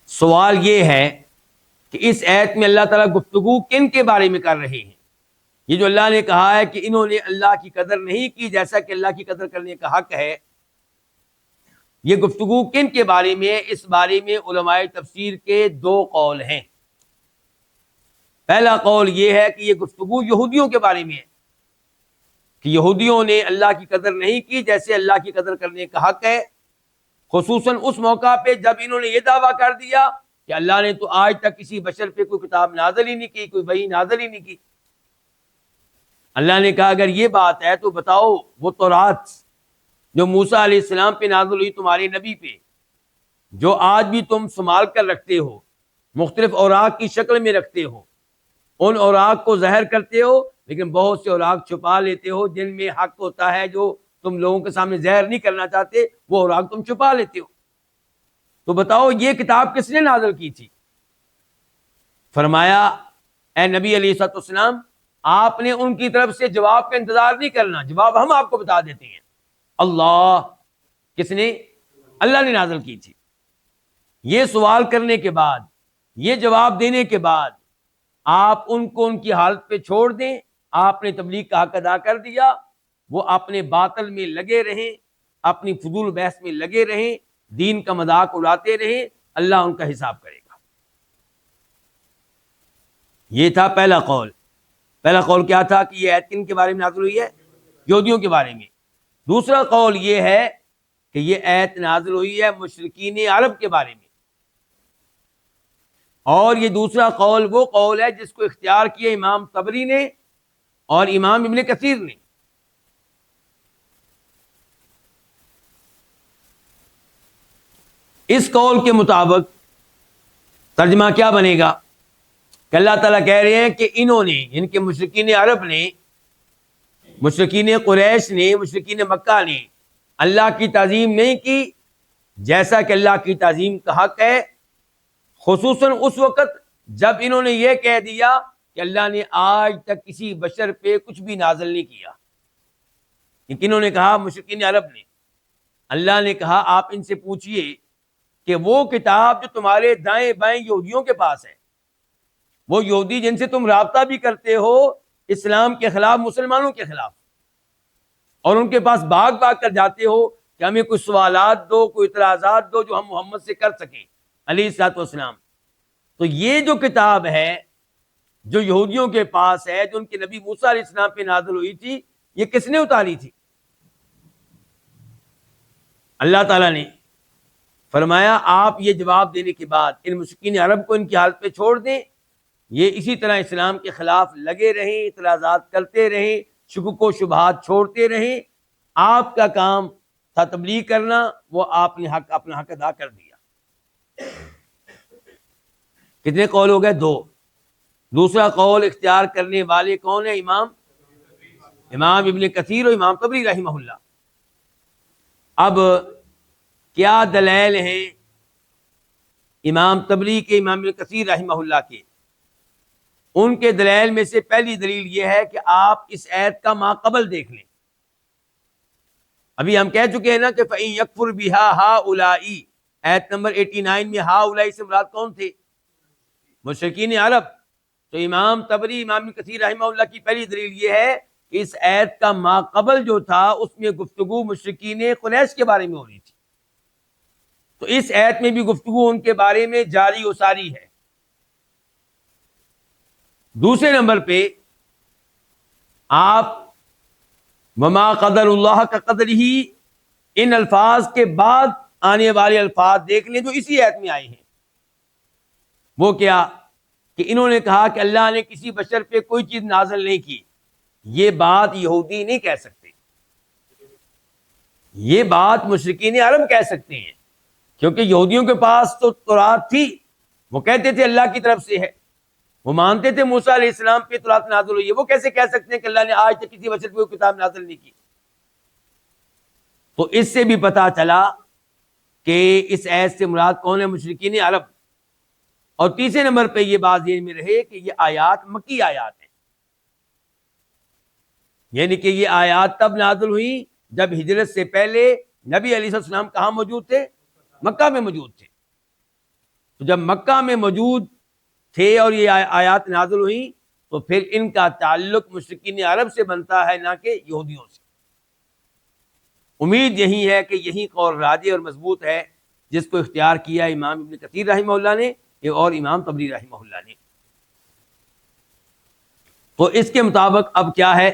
سوال یہ ہے کہ اس آیت میں اللہ تعالیٰ گفتگو کن کے بارے میں کر رہے ہیں؟ یہ جو اللہ نے کہا ہے کہ انہوں نے اللہ کی قدر نہیں کی جیسا کہ اللہ کی قدر کرنے کا حق ہے، یہ گفتگو کن کے بارے میں؟ اس بارے میں علماء تفسیر کے دو قول ہیں۔ پہلا قول یہ ہے کہ یہ گفتگو یہودیوں کے بارے میں ہے، کہ یہودیوں نے اللہ کی قدر نہیں کی جیسے اللہ کی قدر کرنے کا حق ہے، خصوصاً اس موقع پہ جب انہوں نے یہ دعویٰ کر دیا کہ اللہ نے تو آج تک کسی بشر پہ کوئی کتاب نازل ہی نہیں کی، کوئی وحی نازل ہی نہیں کی۔ اللہ نے کہا اگر یہ بات ہے تو بتاؤ وہ تورات جو موسیٰ علیہ السلام پہ نازل ہوئی تمہارے نبی پہ، جو آج بھی تم سنبھال کر رکھتے ہو، مختلف اوراق کی شکل میں رکھتے ہو، ان اوراق کو ظاہر کرتے ہو لیکن بہت سے اوراق چھپا لیتے ہو، جن میں حق ہوتا ہے جو تم لوگوں کے سامنے ظاہر نہیں کرنا چاہتے، وہ اوراق تم چھپا لیتے ہو۔ تو بتاؤ یہ کتاب کس نے نازل کی تھی؟ فرمایا اے نبی علیہ الصلوۃ والسلام، آپ نے ان کی طرف سے جواب کا انتظار نہیں کرنا، جواب ہم آپ کو بتا دیتے ہیں۔ اللہ، کس نے؟ اللہ نے نازل کی تھی۔ یہ سوال کرنے کے بعد، یہ جواب دینے کے بعد آپ ان کو ان کی حالت پہ چھوڑ دیں، آپ نے تبلیغ کا حق ادا کر دیا، وہ اپنے باطل میں لگے رہیں، اپنی فضول بحث میں لگے رہیں، دین کا مذاق اڑاتے رہیں، اللہ ان کا حساب کرے گا۔ یہ تھا پہلا قول۔ پہلا قول کیا تھا کہ یہ آیت کن کے بارے میں نازل ہوئی ہے؟ یہودیوں کے بارے میں۔ دوسرا قول یہ ہے کہ یہ آیت نازل ہوئی ہے مشرکین عرب کے بارے میں، اور یہ دوسرا قول وہ قول ہے جس کو اختیار کیا امام طبری نے اور امام ابن کثیر نے۔ اس قول کے مطابق ترجمہ کیا بنے گا کہ اللہ تعالیٰ کہہ رہے ہیں کہ انہوں نے، ان کے مشرکین عرب نے، مشرکین قریش نے، مشرکین مکہ نے اللہ کی تعظیم نہیں کی جیسا کہ اللہ کی تعظیم کا حق ہے، خصوصاً اس وقت جب انہوں نے یہ کہہ دیا کہ اللہ نے آج تک کسی بشر پہ کچھ بھی نازل نہیں کیا۔ انہوں نے کہا، مشرکین عرب نے، اللہ نے کہا آپ ان سے پوچھئے کہ وہ کتاب جو تمہارے دائیں بائیں یہودیوں کے پاس ہے، وہ یہودی جن سے تم رابطہ بھی کرتے ہو اسلام کے خلاف، مسلمانوں کے خلاف، اور ان کے پاس بھاگ بھاگ کر جاتے ہو کہ ہمیں کوئی سوالات دو، کوئی اعتراضات دو جو ہم محمد سے کر سکیں علیہ الصلوۃ والسلام، تو یہ جو کتاب ہے جو یہودیوں کے پاس ہے، جو ان کے نبی موسیٰ علیہ السلام پہ نازل ہوئی تھی، یہ کس نے اتاری تھی؟ اللہ تعالیٰ نے۔ فرمایا آپ یہ جواب دینے کے بعد ان مشرکین عرب کو ان کی حالت پہ چھوڑ دیں، یہ اسی طرح اسلام کے خلاف لگے رہیں، اعتراضات کرتے رہیں، شکوک و شبہات چھوڑتے رہیں، آپ کا کام تھا تبلیغ کرنا، وہ آپ نے اپنا حق ادا کر دیا۔ کتنے قول ہو گئے؟ دو۔ دوسرا قول اختیار کرنے والے کون ہیں؟ امام ابن کثیر اور امام طبری رحمہ اللہ۔ اب کیا دلائل ہیں امام طبری کے، امام ابن کثیر رحمہ اللہ کے؟ ان کے دلائل میں سے پہلی دلیل یہ ہے کہ آپ اس آیت کا ماقبل دیکھ لیں۔ ابھی ہم کہہ چکے ہیں نا کہ فَإِن يَكْفُرْ بِهَا هَؤُلَاءِ، آیت نمبر 89 میں ہؤلاء سے مراد کون تھے؟ مشرکین عرب۔ تو امام طبری، امام ابن کثیر رحمہ اللہ کی پہلی دلیل یہ ہے کہ اس آیت کا ماقبل جو تھا اس میں گفتگو مشرکین قریش کے بارے میں ہو رہی تھی، تو اس آیت میں بھی گفتگو ان کے بارے میں جاری و ساری ہے۔ دوسرے نمبر پہ آپ وما قدر اللہ کا قدر ہی، ان الفاظ کے بعد آنے والے الفاظ دیکھ لیں جو اسی آیت میں آئے ہیں۔ وہ کیا کہ انہوں نے کہا کہ اللہ نے کسی بشر پہ کوئی چیز نازل نہیں کی۔ یہ بات یہودی نہیں کہہ سکتے، یہ بات مشرکین عرب کہہ سکتے ہیں، کیونکہ یہودیوں کے پاس تو تورات تھی، وہ کہتے تھے اللہ کی طرف سے ہے، وہ مانتے تھے موسیٰ علیہ السلام پہ تورات نازل ہوئی ہے۔ وہ کیسے کہہ سکتے ہیں کہ اللہ نے آج تک کسی بشر پہ کوئی کتاب نازل نہیں کی؟ تو اس سے بھی پتا چلا کہ اس آیت سے مراد کون ہے؟ مشرکین عرب۔ اور تیسرے نمبر پہ یہ بات ذہن میں رہے کہ یہ آیات مکی آیات ہیں، یعنی کہ یہ آیات تب نازل ہوئی جب ہجرت سے پہلے نبی علیہ السلام کہاں موجود تھے؟ مکہ میں موجود تھے۔ تو جب مکہ میں موجود تھے اور یہ آیات نازل ہوئی تو پھر ان کا تعلق مشرکین عرب سے بنتا ہے، نہ کہ یہودیوں سے۔ امید یہی ہے کہ یہی قول راجح اور مضبوط ہے جس کو اختیار کیا امام ابن کثیر رحمہ اللہ نے اور امام طبری رحمہ اللہ نے۔ تو اس کے مطابق اب کیا ہے؟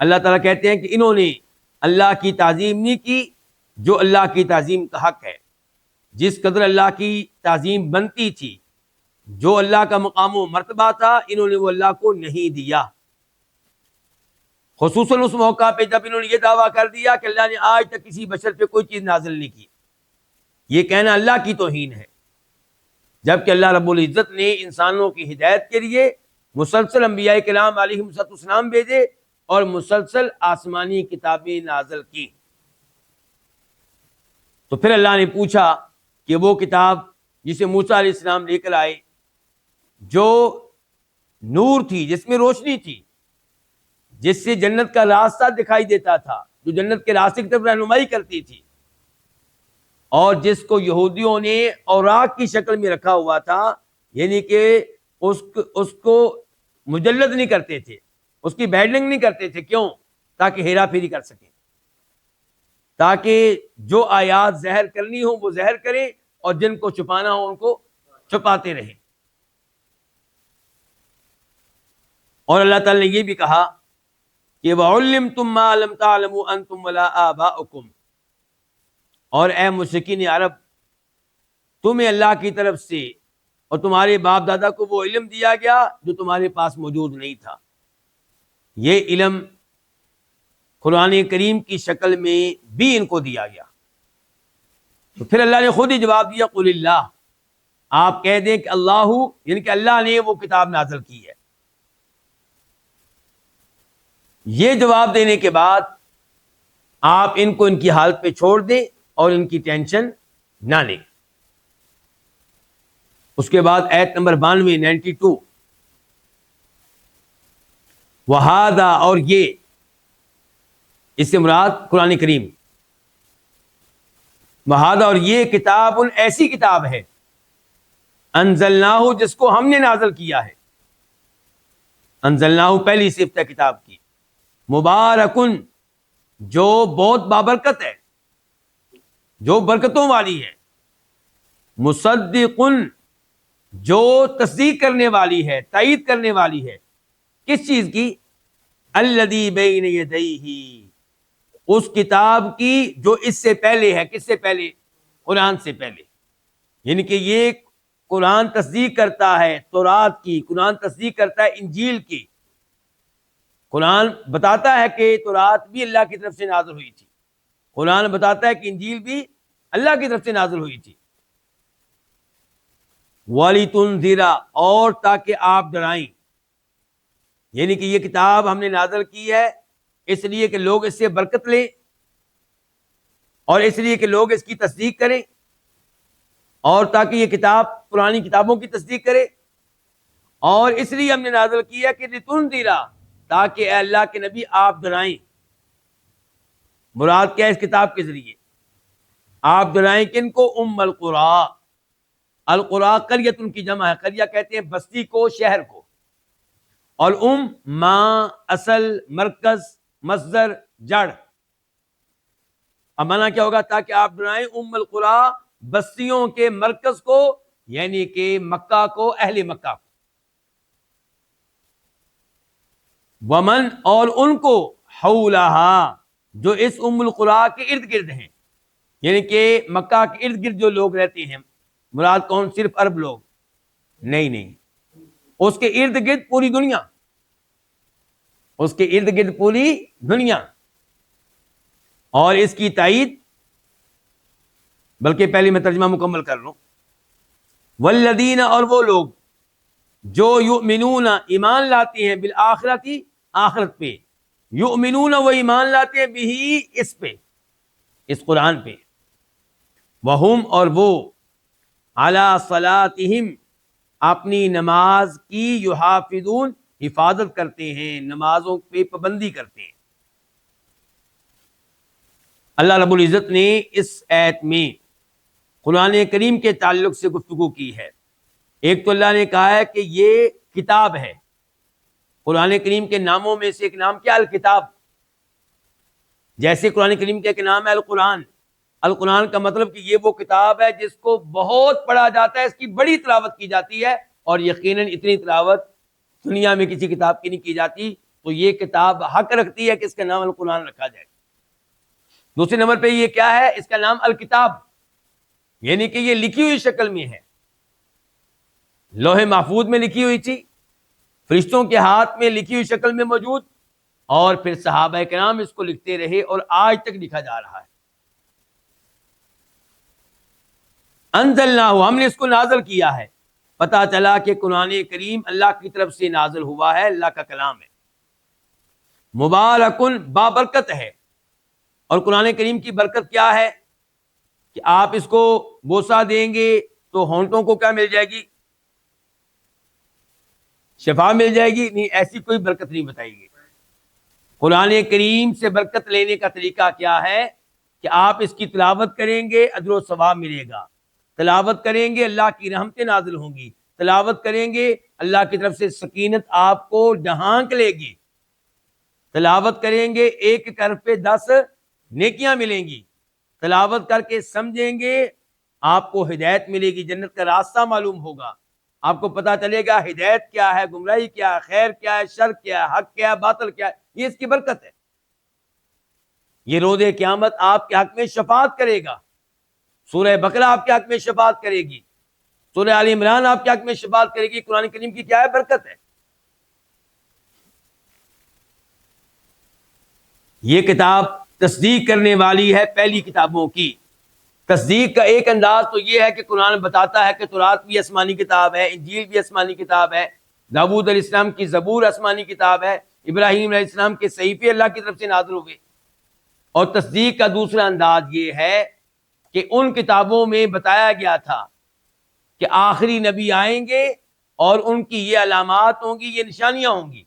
اللہ تعالیٰ کہتے ہیں کہ انہوں نے اللہ کی تعظیم نہیں کی جو اللہ کی تعظیم کا حق ہے، جس قدر اللہ کی تعظیم بنتی تھی، جو اللہ کا مقام و مرتبہ تھا، انہوں نے وہ اللہ کو نہیں دیا۔ خصوصاً اس موقع پہ جب انہوں نے یہ دعویٰ کر دیا کہ اللہ نے آج تک کسی بشر پہ کوئی چیز نازل نہیں کی۔ یہ کہنا اللہ کی توہین ہے، جبکہ اللہ رب العزت نے انسانوں کی ہدایت کے لیے مسلسل انبیاء کرام علیہم السلام بھیجے اور مسلسل آسمانی کتابیں نازل کی۔ تو پھر اللہ نے پوچھا کہ وہ کتاب جسے موسیٰ علیہ السلام لے کر آئے، جو نور تھی، جس میں روشنی تھی، جس سے جنت کا راستہ دکھائی دیتا تھا، جو جنت کے راستے کی طرف رہنمائی کرتی تھی، اور جس کو یہودیوں نے اوراق کی شکل میں رکھا ہوا تھا، یعنی کہ اس کو مجلد نہیں کرتے تھے، اس کی بیڈنگ نہیں کرتے تھے۔ کیوں؟ تاکہ ہیرا پھیری کر سکیں، تاکہ جو آیات زہر کرنی ہو وہ زہر کریں اور جن کو چھپانا ہو ان کو چھپاتے رہیں۔ اور اللہ تعالی نے یہ بھی کہا کہ وَعُلِّمْتُم مَّا لَمْ تَعْلَمُوا أَنتُمْ وَلَا آبَاؤُكُمْ، اور اے مشرکین عرب، تمہیں اللہ کی طرف سے اور تمہارے باپ دادا کو وہ علم دیا گیا جو تمہارے پاس موجود نہیں تھا۔ یہ علم قرآن کریم کی شکل میں بھی ان کو دیا گیا۔ تو پھر اللہ نے خود ہی جواب دیا، قُلِ اللَّهُ، آپ کہہ دیں کہ اللہ، یعنی کہ اللہ نے وہ کتاب نازل کی ہے۔ یہ جواب دینے کے بعد آپ ان کو ان کی حالت پہ چھوڑ دیں اور ان کی ٹینشن نہ لیں۔ اس کے بعد آیت نمبر 92 وَهَذَا، اور یہ، اس سے مراد قرآن کریم، وَهَذَا، اور یہ کتاب ایسی کتاب ہے، انزلناہ، جس کو ہم نے نازل کیا ہے۔ انزلناہ پہلی صفت ہے کتاب کی، مبارکن، جو بہت بابرکت ہے، جو برکتوں والی ہے، مصدقن، جو تصدیق کرنے والی ہے، تائید کرنے والی ہے، کس چیز کی؟ الذی بین یدیہ، اس کتاب کی جو اس سے پہلے ہے۔ کس سے پہلے؟ قرآن سے پہلے۔ یعنی کہ یہ قرآن تصدیق کرتا ہے تورات کی، قرآن تصدیق کرتا ہے انجیل کی۔ قرآن بتاتا ہے کہ تورات بھی اللہ کی طرف سے نازل ہوئی تھی، قرآن بتاتا ہے کہ انجیل بھی اللہ کی طرف سے نازل ہوئی تھی۔ وَلِتُنذِرَ، اور تاکہ آپ ڈرائیں، یعنی کہ یہ کتاب ہم نے نازل کی ہے اس لیے کہ لوگ اس سے برکت لیں، اور اس لیے کہ لوگ اس کی تصدیق کریں، اور تاکہ یہ کتاب پرانی کتابوں کی تصدیق کرے، اور اس لیے ہم نے نازل کی ہے کہ لِتُنذِرَ، تاکہ اے اللہ کے نبی آپ ڈرائیں۔ مراد کیا ہے اس کتاب کے ذریعے؟ آپ ڈرائیں کن کو؟ ام القریٰ، القریٰ قریۃ کی جمع ہے، قریہ کہتے ہیں بستی کو، شہر کو، اور ماں، اصل، مرکز، مصدر، جڑ۔ اب معنی کیا ہوگا؟ تاکہ آپ ڈرائیں ام القریٰ، بستیوں کے مرکز کو، یعنی کہ مکہ کو، اہل مکہ کو۔ ومن اور ان کو حولہا جو اس ام القریٰ کے ارد گرد ہیں، یعنی کہ مکہ کے ارد گرد جو لوگ رہتے ہیں، مراد کون؟ صرف عرب لوگ نہیں، اس کے ارد گرد پوری دنیا، اس کے ارد گرد پوری دنیا۔ اور اس کی تائید، بلکہ پہلے میں ترجمہ مکمل کر لوں، والذین اور وہ لوگ جو یؤمنون ایمان لاتے ہیں بالآخرتی آخرت پہ، یؤمنون وہ ایمان لاتے ہیں بھی اس پہ، اس قرآن پہ، وہم اور وہ علی صلاتہم اپنی نماز کی یحافظون حفاظت کرتے ہیں، نمازوں پہ پابندی کرتے ہیں۔ اللہ رب العزت نے اس آیت میں قرآن کریم کے تعلق سے گفتگو کی ہے۔ ایک تو اللہ نے کہا ہے کہ یہ کتاب ہے، قرآن کریم کے ناموں میں سے ایک نام کیا؟ الکتاب۔ جیسے قرآن کریم کا ایک نام ہے القرآن، القرآن کا مطلب کہ یہ وہ کتاب ہے جس کو بہت پڑھا جاتا ہے، اس کی بڑی تلاوت کی جاتی ہے، اور یقیناً اتنی تلاوت دنیا میں کسی کتاب کی نہیں کی جاتی، تو یہ کتاب حق رکھتی ہے کہ اس کا نام القرآن رکھا جائے۔ دوسرے نمبر پہ یہ کیا ہے؟ اس کا نام الکتاب، یعنی کہ یہ لکھی ہوئی شکل میں ہے، لوح محفوظ میں لکھی ہوئی تھی، فرشتوں کے ہاتھ میں لکھی ہوئی شکل میں موجود، اور پھر صحابہ کرام اس کو لکھتے رہے اور آج تک لکھا جا رہا ہے۔ انزلناہ، ہم نے اس کو نازل کیا ہے۔ پتہ چلا کہ قرآن کریم اللہ کی طرف سے نازل ہوا ہے، اللہ کا کلام ہے، مبارکن بابرکت ہے۔ اور قرآن کریم کی برکت کیا ہے کہ آپ اس کو بوسہ دیں گے تو ہونٹوں کو کیا مل جائے گی؟ شفا مل جائے گی؟ نہیں، ایسی کوئی برکت نہیں بتائی گئی۔ قرآن کریم سے برکت لینے کا طریقہ کیا ہے کہ آپ اس کی تلاوت کریں گے، اجر و ثواب ملے گا، تلاوت کریں گے اللہ کی رحمتیں نازل ہوں گی، تلاوت کریں گے اللہ کی طرف سے سکینت آپ کو ڈھانک لے گی، تلاوت کریں گے ایک حرف پہ 10 نیکیاں ملیں گی، تلاوت کر کے سمجھیں گے آپ کو ہدایت ملے گی، جنت کا راستہ معلوم ہوگا، آپ کو پتا چلے گا ہدایت کیا ہے، گمراہی کیا ہے، خیر کیا ہے، شر کیا ہے، حق کیا ہے، باطل کیا ہے۔ یہ اس کی برکت ہے۔ یہ روز قیامت آپ کے حق میں شفاعت کرے گا، سورہ بقرہ آپ کے حق میں شفاعت کرے گی، سورہ آل عمران آپ کے حق میں شفاعت کرے گی۔ قرآن کریم کی کیا ہے؟ برکت ہے۔ یہ کتاب تصدیق کرنے والی ہے پہلی کتابوں کی۔ تصدیق کا ایک انداز تو یہ ہے کہ قرآن بتاتا ہے کہ تورات بھی آسمانی کتاب ہے، انجیل بھی آسمانی کتاب ہے، داؤد علیہ السلام کی زبور آسمانی کتاب ہے، ابراہیم علیہ السلام کے صحیفے اللہ کی طرف سے نازل ہوئے۔ اور تصدیق کا دوسرا انداز یہ ہے کہ ان کتابوں میں بتایا گیا تھا کہ آخری نبی آئیں گے اور ان کی یہ علامات ہوں گی، یہ نشانیاں ہوں گی۔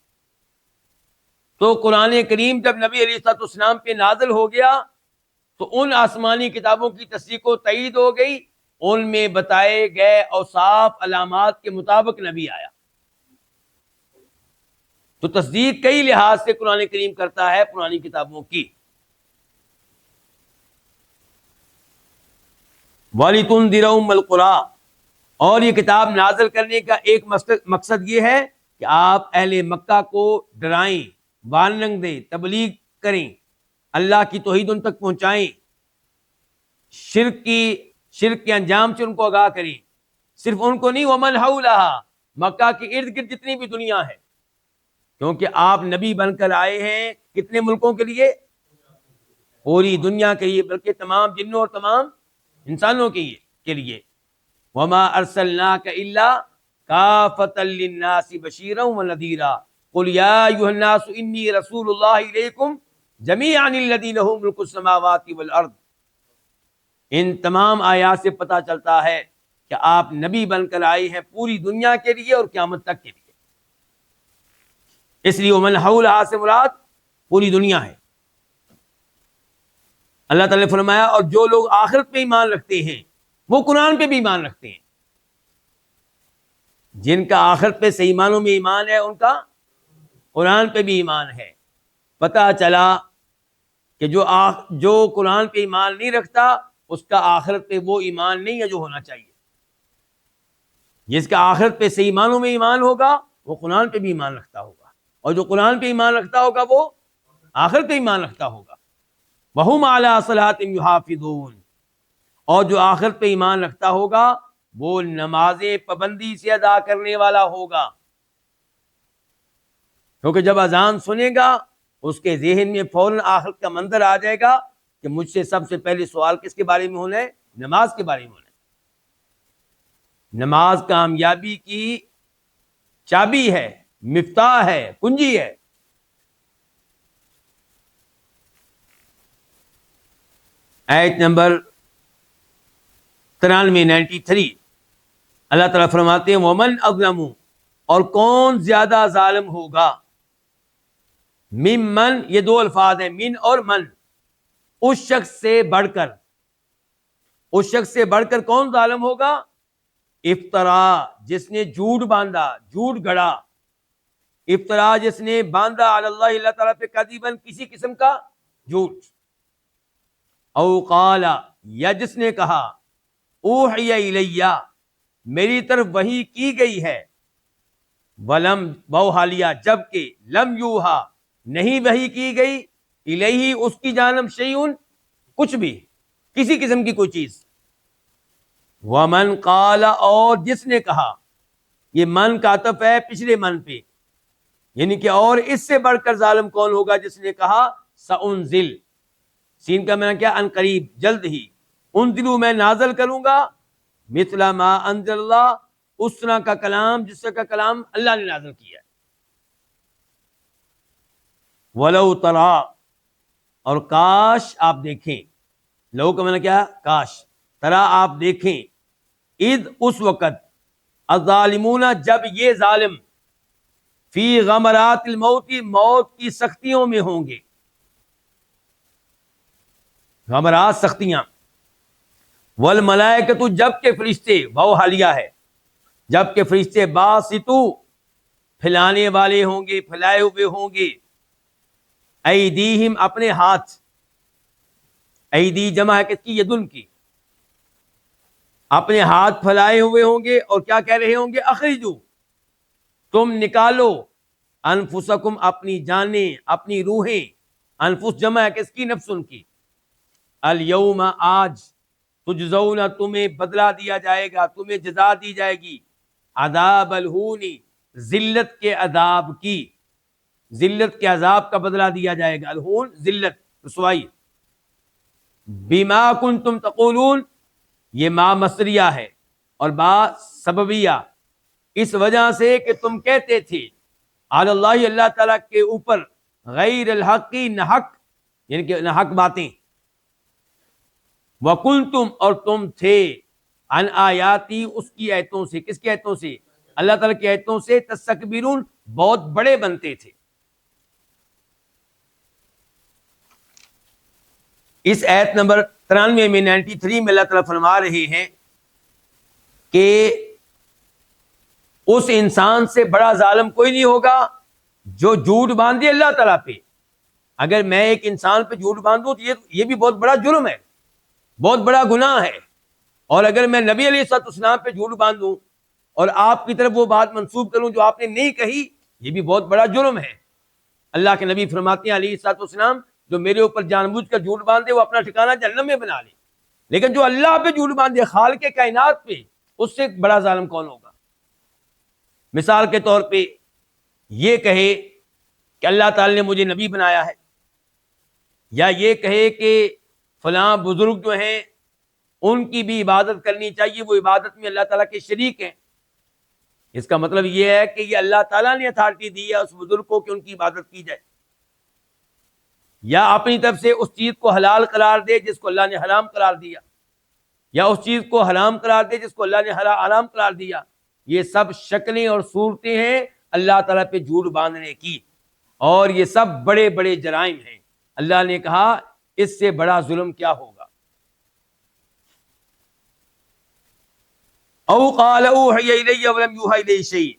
تو قرآن کریم جب نبی علیہ السلام پہ نازل ہو گیا تو ان آسمانی کتابوں کی تصدیق و تائید ہو گئی، ان میں بتائے گئے اوصاف علامات کے مطابق نبی آیا۔ تو تصدیق کئی لحاظ سے قرآن کریم کرتا ہے پرانی کتابوں کی۔ وَلِتُنذِرَ أُمَّ الْقُرَىٰ، اور یہ کتاب نازل کرنے کا ایک مقصد یہ ہے کہ آپ اہل مکہ کو ڈرائیں، وارننگ دیں، تبلیغ کریں، اللہ کی توحید ان تک پہنچائیں، شرک کے انجام سے ان کو آگاہ کریں۔ صرف ان کو نہیں، وَمَنْ حَوْلَهَا، مکہ کے ارد گرد جتنی بھی دنیا ہے، کیونکہ آپ نبی بن کر آئے ہیں کتنے ملکوں کے لیے؟ پوری دنیا کے لیے، بلکہ تمام جنوں اور تمام انسانوں کے لیے۔ وَمَا أَرْسَلْنَاكَ إِلَّا كَافَةً لِلنَّاسِ بَشِيرًا وَنَذِيرًا قُلْ يَا أَيُّهَا النَّاسُ إِنِّي رَسُولُ اللَّهِ إِلَيْكُمْ جَمِيعًا الَّذِي لَهُ مُلْكُ السَّمَاوَاتِ وَالْأَرْضِ۔ ان تمام آیات سے پتہ چلتا ہے کہ آپ نبی بن کر آئے ہیں پوری دنیا کے لیے اور قیامت تک کے لیے۔ اس لیے وَمَنْ حَوْلَهَا سے مراد پوری دنیا ہے۔ اللہ تعالیٰ نے فرمایا اور جو لوگ آخرت پہ ایمان رکھتے ہیں وہ قرآن پہ بھی ایمان رکھتے ہیں۔ جن کا آخرت پہ صحیح معنوں میں ایمان ہے ان کا قرآن پہ بھی ایمان ہے۔ پتہ چلا کہ جو قرآن پہ ایمان نہیں رکھتا اس کا آخرت پہ وہ ایمان نہیں ہے جو ہونا چاہیے۔ جس کا آخرت پہ صحیح معنوں میں ایمان ہوگا وہ قرآن پہ بھی ایمان رکھتا ہوگا۔ اور جو قرآن پہ ایمان رکھتا ہوگا وہ آخرت پہ ایمان رکھتا ہوگا. وَهُمْ عَلَىٰ صَلَاتِهِمْ يُحَافِظُونَ، اور جو آخرت پہ ایمان رکھتا ہوگا وہ نمازیں پابندی سے ادا کرنے والا ہوگا. کیونکہ جب اذان سنے گا اس کے ذہن میں فوراً آخرت کا منظر آ جائے گا کہ مجھ سے سب سے پہلے سوال کس کے بارے میں ہونا ہے؟ نماز کے بارے میں ہونا ہے. نماز کامیابی کی چابی ہے، مفتاح ہے، کنجی ہے. آیت نمبر 93 اللہ تعالیٰ فرماتے ہیں وَمَنْ أَظْلَمُ، اور کون زیادہ ظالم ہوگا، ممن، یہ دو الفاظ ہیں من اور من، اس شخص سے بڑھ کر. اس شخص سے بڑھ کر کون ظالم ہوگا؟ افطرا، جس نے جھوٹ باندھا، جھوٹ گڑا. افطرا، جس نے باندھا علی اللہ، اللہ تعالیٰ پہ کذباً، کسی قسم کا جھوٹ. او قال، یا جس نے کہا اوحی الیہ، میری طرف وحی کی گئی ہے، ولم، بحالیہ، جبکہ لم یوحا، نہیں وحی کی گئی، الیہ، اس کی جانب، شیئن، کچھ بھی، کسی قسم کی کوئی چیز. ومن قال، اور جس نے کہا، یہ من کا عطف ہے پچھلے من پہ، یعنی کہ اور اس سے بڑھ کر ظالم کون ہوگا، جس نے کہا سأنزل، سین کا معنی کیا؟ ان قریب، جلد ہی. انزلو، میں نازل کروں گا، مثل ما انزل اللہ، اس طرح کا کلام جس طرح کا کلام اللہ نے نازل کیا ہے. ولو ترا، اور کاش آپ دیکھیں، لو کا معنی کیا؟ کاش، ترا آپ دیکھیں، اذ، اس وقت، الظالمون، جب یہ ظالم، فی غمرات الموت، موت کی سختیوں میں ہوں گے. غمرات، سختیاں. والملائکۃ، جب کہ فرشتے، واو حالیہ ہے، جب کہ فرشتے، باسطو، پھیلانے والے ہوں گے، پھیلائے ہوئے ہوں گے، ایدیہم، اپنے ہاتھ. ایدی جمع ہے کس کی؟ یدن کی. اپنے ہاتھ پھیلائے ہوئے ہوں گے اور کیا کہہ رہے ہوں گے؟ اخرجو، تم نکالو، انفسکم، اپنی جانیں، اپنی روحیں. انفس جمع ہے کس کی؟ نفسن کی. الیوم، آج، تجزون، تمہیں بدلہ دیا جائے گا، تمہیں جزا دی جائے گی، عذاب الہونی، ذلت کے عذاب کی، ذلت کے عذاب کا بدلہ دیا جائے گا. الہون، ذلت، رسوائی. بما کنتم تقولون، یہ ما مصدریہ ہے اور با سببیہ، اس وجہ سے کہ تم کہتے تھے علی اللہ، اللہ تعالیٰ کے اوپر، غیر الحق، نحق، یعنی کہ نحق باتیں. وَقُلْتُمْ، اور تم تھے، عن آیاتی، اس کی آیتوں سے. کس کی آیتوں سے؟ اللہ تعالیٰ کی آیتوں سے. تستکبرون، بہت بڑے بنتے تھے. اس آیت نمبر 93 میں 93 میں اللہ تعالیٰ فرما رہے ہیں کہ اس انسان سے بڑا ظالم کوئی نہیں ہوگا جو جھوٹ باندھے اللہ تعالیٰ پہ. اگر میں ایک انسان پہ جھوٹ باندھوں تو یہ بھی بہت بڑا جرم ہے، بہت بڑا گناہ ہے. اور اگر میں نبی علیہ الصلوۃ والسلام پہ جھوٹ باندھوں اور آپ کی طرف وہ بات منسوب کروں جو آپ نے نہیں کہی، یہ بھی بہت بڑا جرم ہے. اللہ کے نبی فرماتے ہیں علیہ الصلوۃ والسلام، جو میرے اوپر جان بوجھ کر جھوٹ باندھے وہ اپنا ٹھکانہ جہنم میں بنا لے، لیکن جو اللہ پہ جھوٹ باندھے، خالق کائنات پہ، اس سے بڑا ظالم کون ہوگا؟ مثال کے طور پہ یہ کہے کہ اللہ تعالی نے مجھے نبی بنایا ہے، یا یہ کہے کہ فلاں بزرگ جو ہیں ان کی بھی عبادت کرنی چاہیے، وہ عبادت میں اللہ تعالیٰ کے شریک ہیں. اس کا مطلب یہ ہے کہ یہ اللہ تعالیٰ نے اتھارٹی دی ہے اس بزرگ کو کہ ان کی عبادت کی جائے، یا اپنی طرف سے اس چیز کو حلال قرار دے جس کو اللہ نے حرام قرار دیا، یا اس چیز کو حرام قرار دے جس کو اللہ نے حرام قرار دیا. یہ سب شکلیں اور صورتیں ہیں اللہ تعالیٰ پہ جھوٹ باندھنے کی، اور یہ سب بڑے بڑے جرائم ہیں. اللہ نے کہا اس سے بڑا ظلم کیا ہوگا. او قال اوحی الی ولم یوحی الی شیء،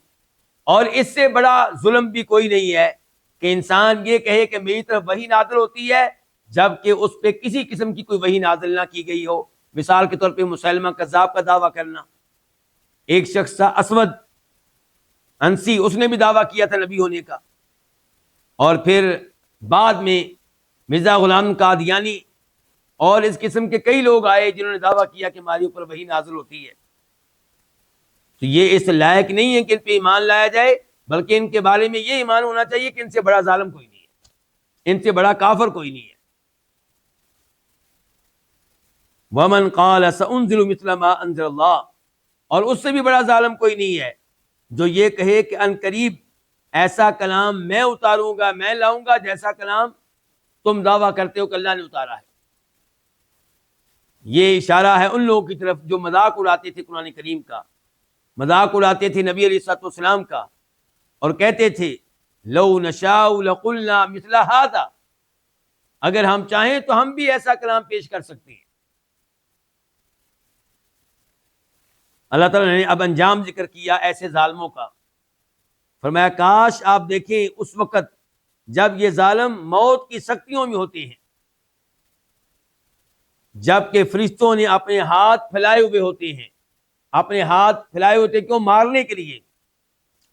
اور اس سے بڑا ظلم بھی کوئی نہیں ہے کہ انسان یہ کہے کہ میری طرف وحی نازل ہوتی ہے جبکہ اس پہ کسی قسم کی کوئی وحی نازل نہ کی گئی ہو. مثال کے طور پہ مسلمہ کذاب کا دعویٰ کرنا. ایک شخص تھا اسود انسی، اس نے بھی دعویٰ کیا تھا نبی ہونے کا، اور پھر بعد میں مرزا غلام قادیانی اور اس قسم کے کئی لوگ آئے جنہوں نے دعویٰ کیا کہ ہمارے اوپر وحی نازل ہوتی ہے. تو یہ اس لائق نہیں ہے کہ ان پہ ایمان لایا جائے، بلکہ ان کے بارے میں یہ ایمان ہونا چاہیے کہ ان سے بڑا ظالم کوئی نہیں ہے، ان سے بڑا کافر کوئی نہیں ہے. وَمَنْ قَالَ سَأُنزِلُ مِثْلَ مَا أَنزَلَ اللَّهُ، اور اس سے بھی بڑا ظالم کوئی نہیں ہے جو یہ کہے کہ ان قریب ایسا کلام میں اتاروں گا، میں لاؤں گا جیسا کلام تم دعویٰ کرتے ہو کہ اللہ نے اتارا ہے. یہ اشارہ ہے ان لوگوں کی طرف جو مذاق اڑاتے تھے قرآن کریم کا، مذاق اڑاتے تھے نبی علیہ الصلوۃ والسلام کا، اور کہتے تھے لو نشاء لقلنا مثل هذا، اگر ہم چاہیں تو ہم بھی ایسا کلام پیش کر سکتے ہیں. اللہ تعالیٰ نے اب انجام ذکر کیا ایسے ظالموں کا. فرمایا کاش آپ دیکھیں اس وقت جب یہ ظالم موت کی سختیوں میں ہوتے ہیں، جب کہ فرشتوں نے اپنے ہاتھ پھیلائے ہوئے ہوتے ہیں. اپنے ہاتھ پھیلائے ہوتے کیوں؟ مارنے کے لیے،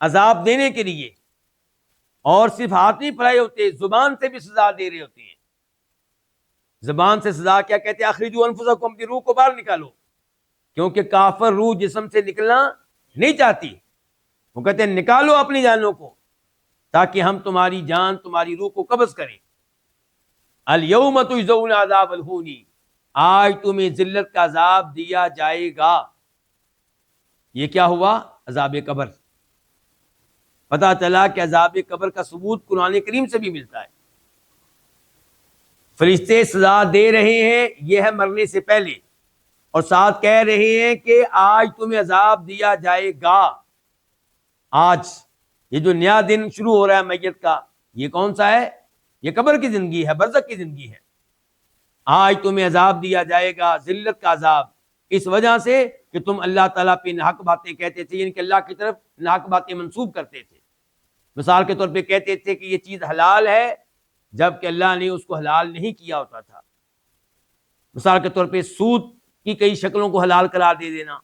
عذاب دینے کے لیے. اور صرف ہاتھ نہیں پھیلائے ہوتے، زبان سے بھی سزا دے رہے ہوتے ہیں. زبان سے سزا کیا کہتے ہیں؟ اخرجوا انفسکم، اپنی روح کو باہر نکالو، کیونکہ کافر روح جسم سے نکلنا نہیں چاہتی. وہ کہتے ہیں نکالو اپنی جانوں کو تاکہ ہم تمہاری جان، تمہاری روح کو قبض کریں. الیوم تجزون عذاب الہون، آج تمہیں ذلت کا عذاب دیا جائے گا. یہ کیا ہوا؟ عذاب قبر. پتہ چلا کہ عذاب قبر کا ثبوت قرآن کریم سے بھی ملتا ہے. فرشتے سزا دے رہے ہیں، یہ ہے مرنے سے پہلے، اور ساتھ کہہ رہے ہیں کہ آج تمہیں عذاب دیا جائے گا. آج یہ جو نیا دن شروع ہو رہا ہے میت کا، یہ کون سا ہے؟ یہ قبر کی زندگی ہے، برزخ کی زندگی ہے. آج تمہیں عذاب دیا جائے گا، ذلت کا عذاب، اس وجہ سے کہ تم اللہ تعالیٰ پہ ناحق باتیں کہتے تھے، یعنی کہ اللہ کی طرف ناحق باتیں منسوب کرتے تھے. مثال کے طور پہ کہتے تھے کہ یہ چیز حلال ہے جبکہ اللہ نے اس کو حلال نہیں کیا ہوتا تھا. مثال کے طور پہ سود کی کئی شکلوں کو حلال قرار دے دینا،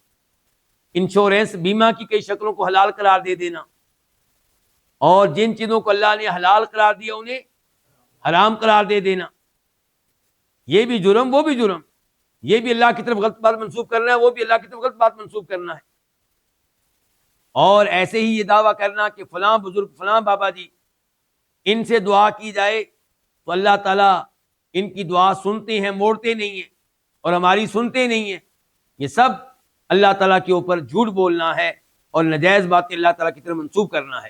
انشورنس بیمہ کی کئی شکلوں کو حلال قرار دے دینا، اور جن چیزوں کو اللہ نے حلال قرار دیا انہیں حرام قرار دے دینا. یہ بھی جرم، وہ بھی جرم. یہ بھی اللہ کی طرف غلط بات منسوب کرنا ہے، وہ بھی اللہ کی طرف غلط بات منسوب کرنا ہے. اور ایسے ہی یہ دعویٰ کرنا کہ فلاں بزرگ، فلاں بابا جی، ان سے دعا کی جائے تو اللہ تعالیٰ ان کی دعا سنتے ہیں، موڑتے نہیں ہیں، اور ہماری سنتے نہیں ہیں. یہ سب اللہ تعالیٰ کے اوپر جھوٹ بولنا ہے اور ناجائز باتیں اللہ تعالیٰ کی طرف منسوب کرنا ہے.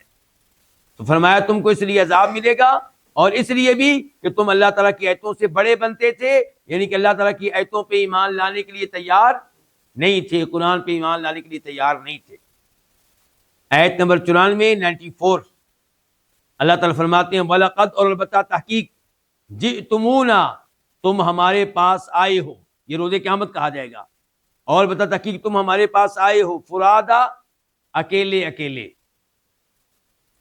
تو فرمایا تم کو اس لیے عذاب ملے گا، اور اس لیے بھی کہ تم اللہ تعالیٰ کی آیتوں سے بڑے بنتے تھے، یعنی کہ اللہ تعالیٰ کی آیتوں پہ ایمان لانے کے لیے تیار نہیں تھے، قرآن پہ ایمان لانے کے لیے تیار نہیں تھے. آیت نمبر 94 اللہ تعالیٰ فرماتے ہیں وَلَقَدْ، اور البتہ تحقیق، جئتمونا، تم ہمارے پاس آئے ہو، یہ روز قیامت کہا جائے گا. اور البتہ تحقیق تم ہمارے پاس آئے ہو، فرادا، اکیلے اکیلے،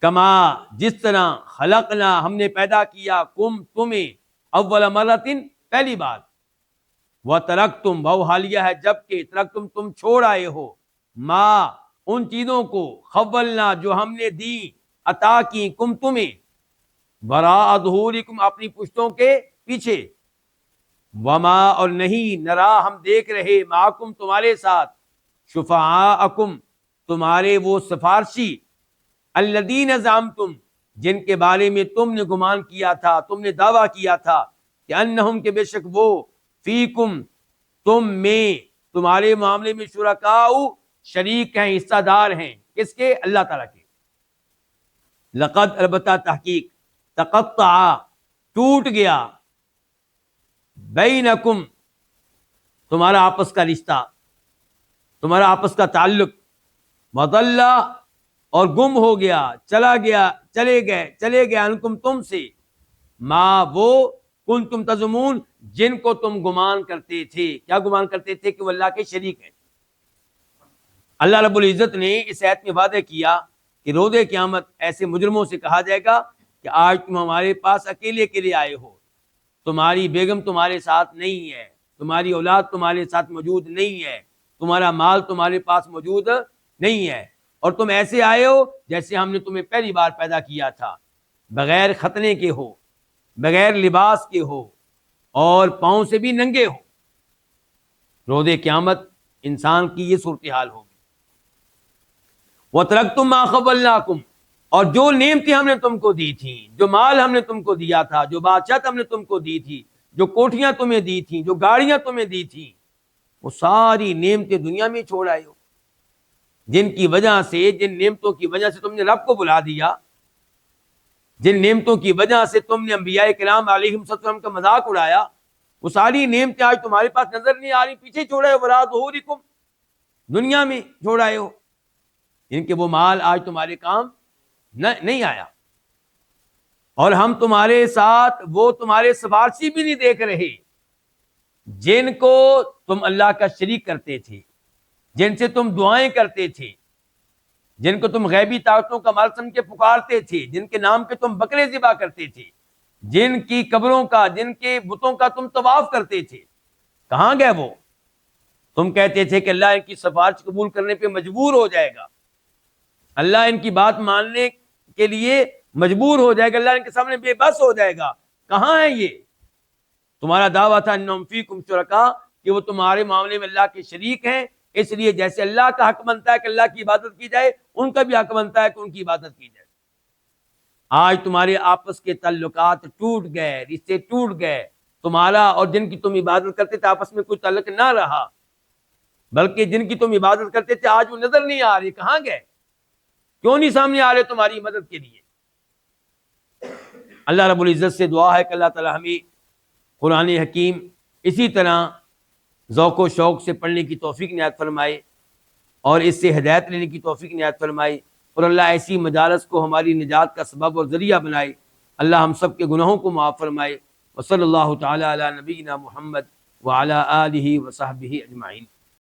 کما، جس طرح، خلقنا، ہم نے پیدا کیا، کم، تمہیں، اول مرتن، پہلی بار، وترکتم، وہ حالیہ ہے جبکہ، ترکتم، تم چھوڑ آئے ہو، ما، ان چیزوں کو، خولنا، جو ہم نے دی، عطا کی، کم، تمہیں، وراء ظہورکم، اپنی پشتوں کے پیچھے، وما، اور نہیں، نرا، ہم دیکھ رہے، معکم، تمہارے ساتھ، شفعاءکم، تمہارے وہ سفارشی، الذین زعمتم، جن کے بارے میں تم نے گمان کیا تھا، تم نے دعویٰ کیا تھا کہ انہم، کہ بے شک وہ، فیکم، تم میں، تمہارے معاملے میں، شرکاء، شریک ہیں، حصہ دار ہیں. کس کے؟ اللہ تعالیٰ کے. لقد، البتہ تحقیق، تقطع، ٹوٹ گیا، بینکم، تمہارا آپس کا رشتہ، تمہارا آپس کا تعلق، وضل، اور گم ہو گیا، چلے گئے انکم، تم سے، ما، وہ، کنتم تزعمون، جن کو تم گمان کرتے تھے. کیا گمان کرتے تھے؟ کہ وہ اللہ کے شریک ہیں. اللہ رب العزت نے اس آیت میں وعدہ کیا کہ روز قیامت ایسے مجرموں سے کہا جائے گا کہ آج تم ہمارے پاس اکیلے کے لیے آئے ہو، تمہاری بیگم تمہارے ساتھ نہیں ہے، تمہاری اولاد تمہارے ساتھ موجود نہیں ہے، تمہارا مال تمہارے پاس موجود نہیں ہے، اور تم ایسے آئے ہو جیسے ہم نے تمہیں پہلی بار پیدا کیا تھا. بغیر ختنے کے ہو، بغیر لباس کے ہو اور پاؤں سے بھی ننگے ہو، روز قیامت انسان کی یہ صورتحال ہوگی۔ وَتَرَكْتُم مَّا خَوَّلْنَاكُمْ، اور جو نعمتیں ہم نے تم کو دی تھیں، جو مال ہم نے تم کو دیا تھا، جو بادشاہت ہم نے تم کو دی تھی، جو کوٹھیاں تمہیں دی تھیں، جو گاڑیاں تمہیں دی تھیں، وہ ساری نعمتیں دنیا میں چھوڑ آئے ہو، جن کی وجہ سے، جن نعمتوں کی وجہ سے تم نے رب کو بلا دیا، جن نعمتوں کی وجہ سے تم نے انبیاء کرام علیہم السلام کا مذاق اڑایا، وہ ساری نعمتیں آج تمہارے پاس نظر نہیں آ رہی، پیچھے چھوڑے ہو، وراء ظہورکم، دنیا میں چھوڑائے ہو، ان کے وہ مال آج تمہارے کام نہیں آیا، اور ہم تمہارے ساتھ وہ تمہارے سفارشی بھی نہیں دیکھ رہے جن کو تم اللہ کا شریک کرتے تھے، جن سے تم دعائیں کرتے تھے، جن کو تم غیبی طاقتوں کا مال سمجھ کے پکارتے تھے، جن کے نام پہ تم بکرے ذبح کرتے تھے، جن کی قبروں کا، جن کے بتوں کا تم طواف کرتے تھے، کہاں گئے وہ؟ تم کہتے تھے کہ اللہ ان کی سفارش قبول کرنے پہ مجبور ہو جائے گا، اللہ ان کی بات ماننے کے لیے مجبور ہو جائے گا، اللہ ان کے سامنے بے بس ہو جائے گا۔ کہاں ہے یہ؟ تمہارا دعویٰ تھا انہم فیکم شرکاء، کہ وہ تمہارے معاملے میں اللہ کے شریک ہیں، اس لیے جیسے اللہ کا حق بنتا ہے کہ اللہ کی عبادت کی جائے، ان کا بھی حق بنتا ہے کہ ان کی عبادت کی جائے۔ آج تمہارے آپس کے تعلقات ٹوٹ گئے، رشتے ٹوٹ گئے، تمہارا اور جن کی تم عبادت کرتے تھے آپس میں کوئی تعلق نہ رہا، بلکہ جن کی تم عبادت کرتے تھے آج وہ نظر نہیں آ رہے، کہاں گئے؟ کیوں نہیں سامنے آ رہے تمہاری مدد کے لیے؟ اللہ رب العزت سے دعا ہے کہ اللہ تعالی ہمیں قرآن حکیم اسی طرح ذوق و شوق سے پڑھنے کی توفیق عنایت فرمائے اور اس سے ہدایت لینے کی توفیق عنایت فرمائے، اور اللہ ایسی مجالس کو ہماری نجات کا سبب اور ذریعہ بنائے۔ اللہ ہم سب کے گناہوں کو معاف فرمائے۔ وصلی اللہ تعالی علی نبینا محمد وعلی آلہ وصحبہ اجمعین۔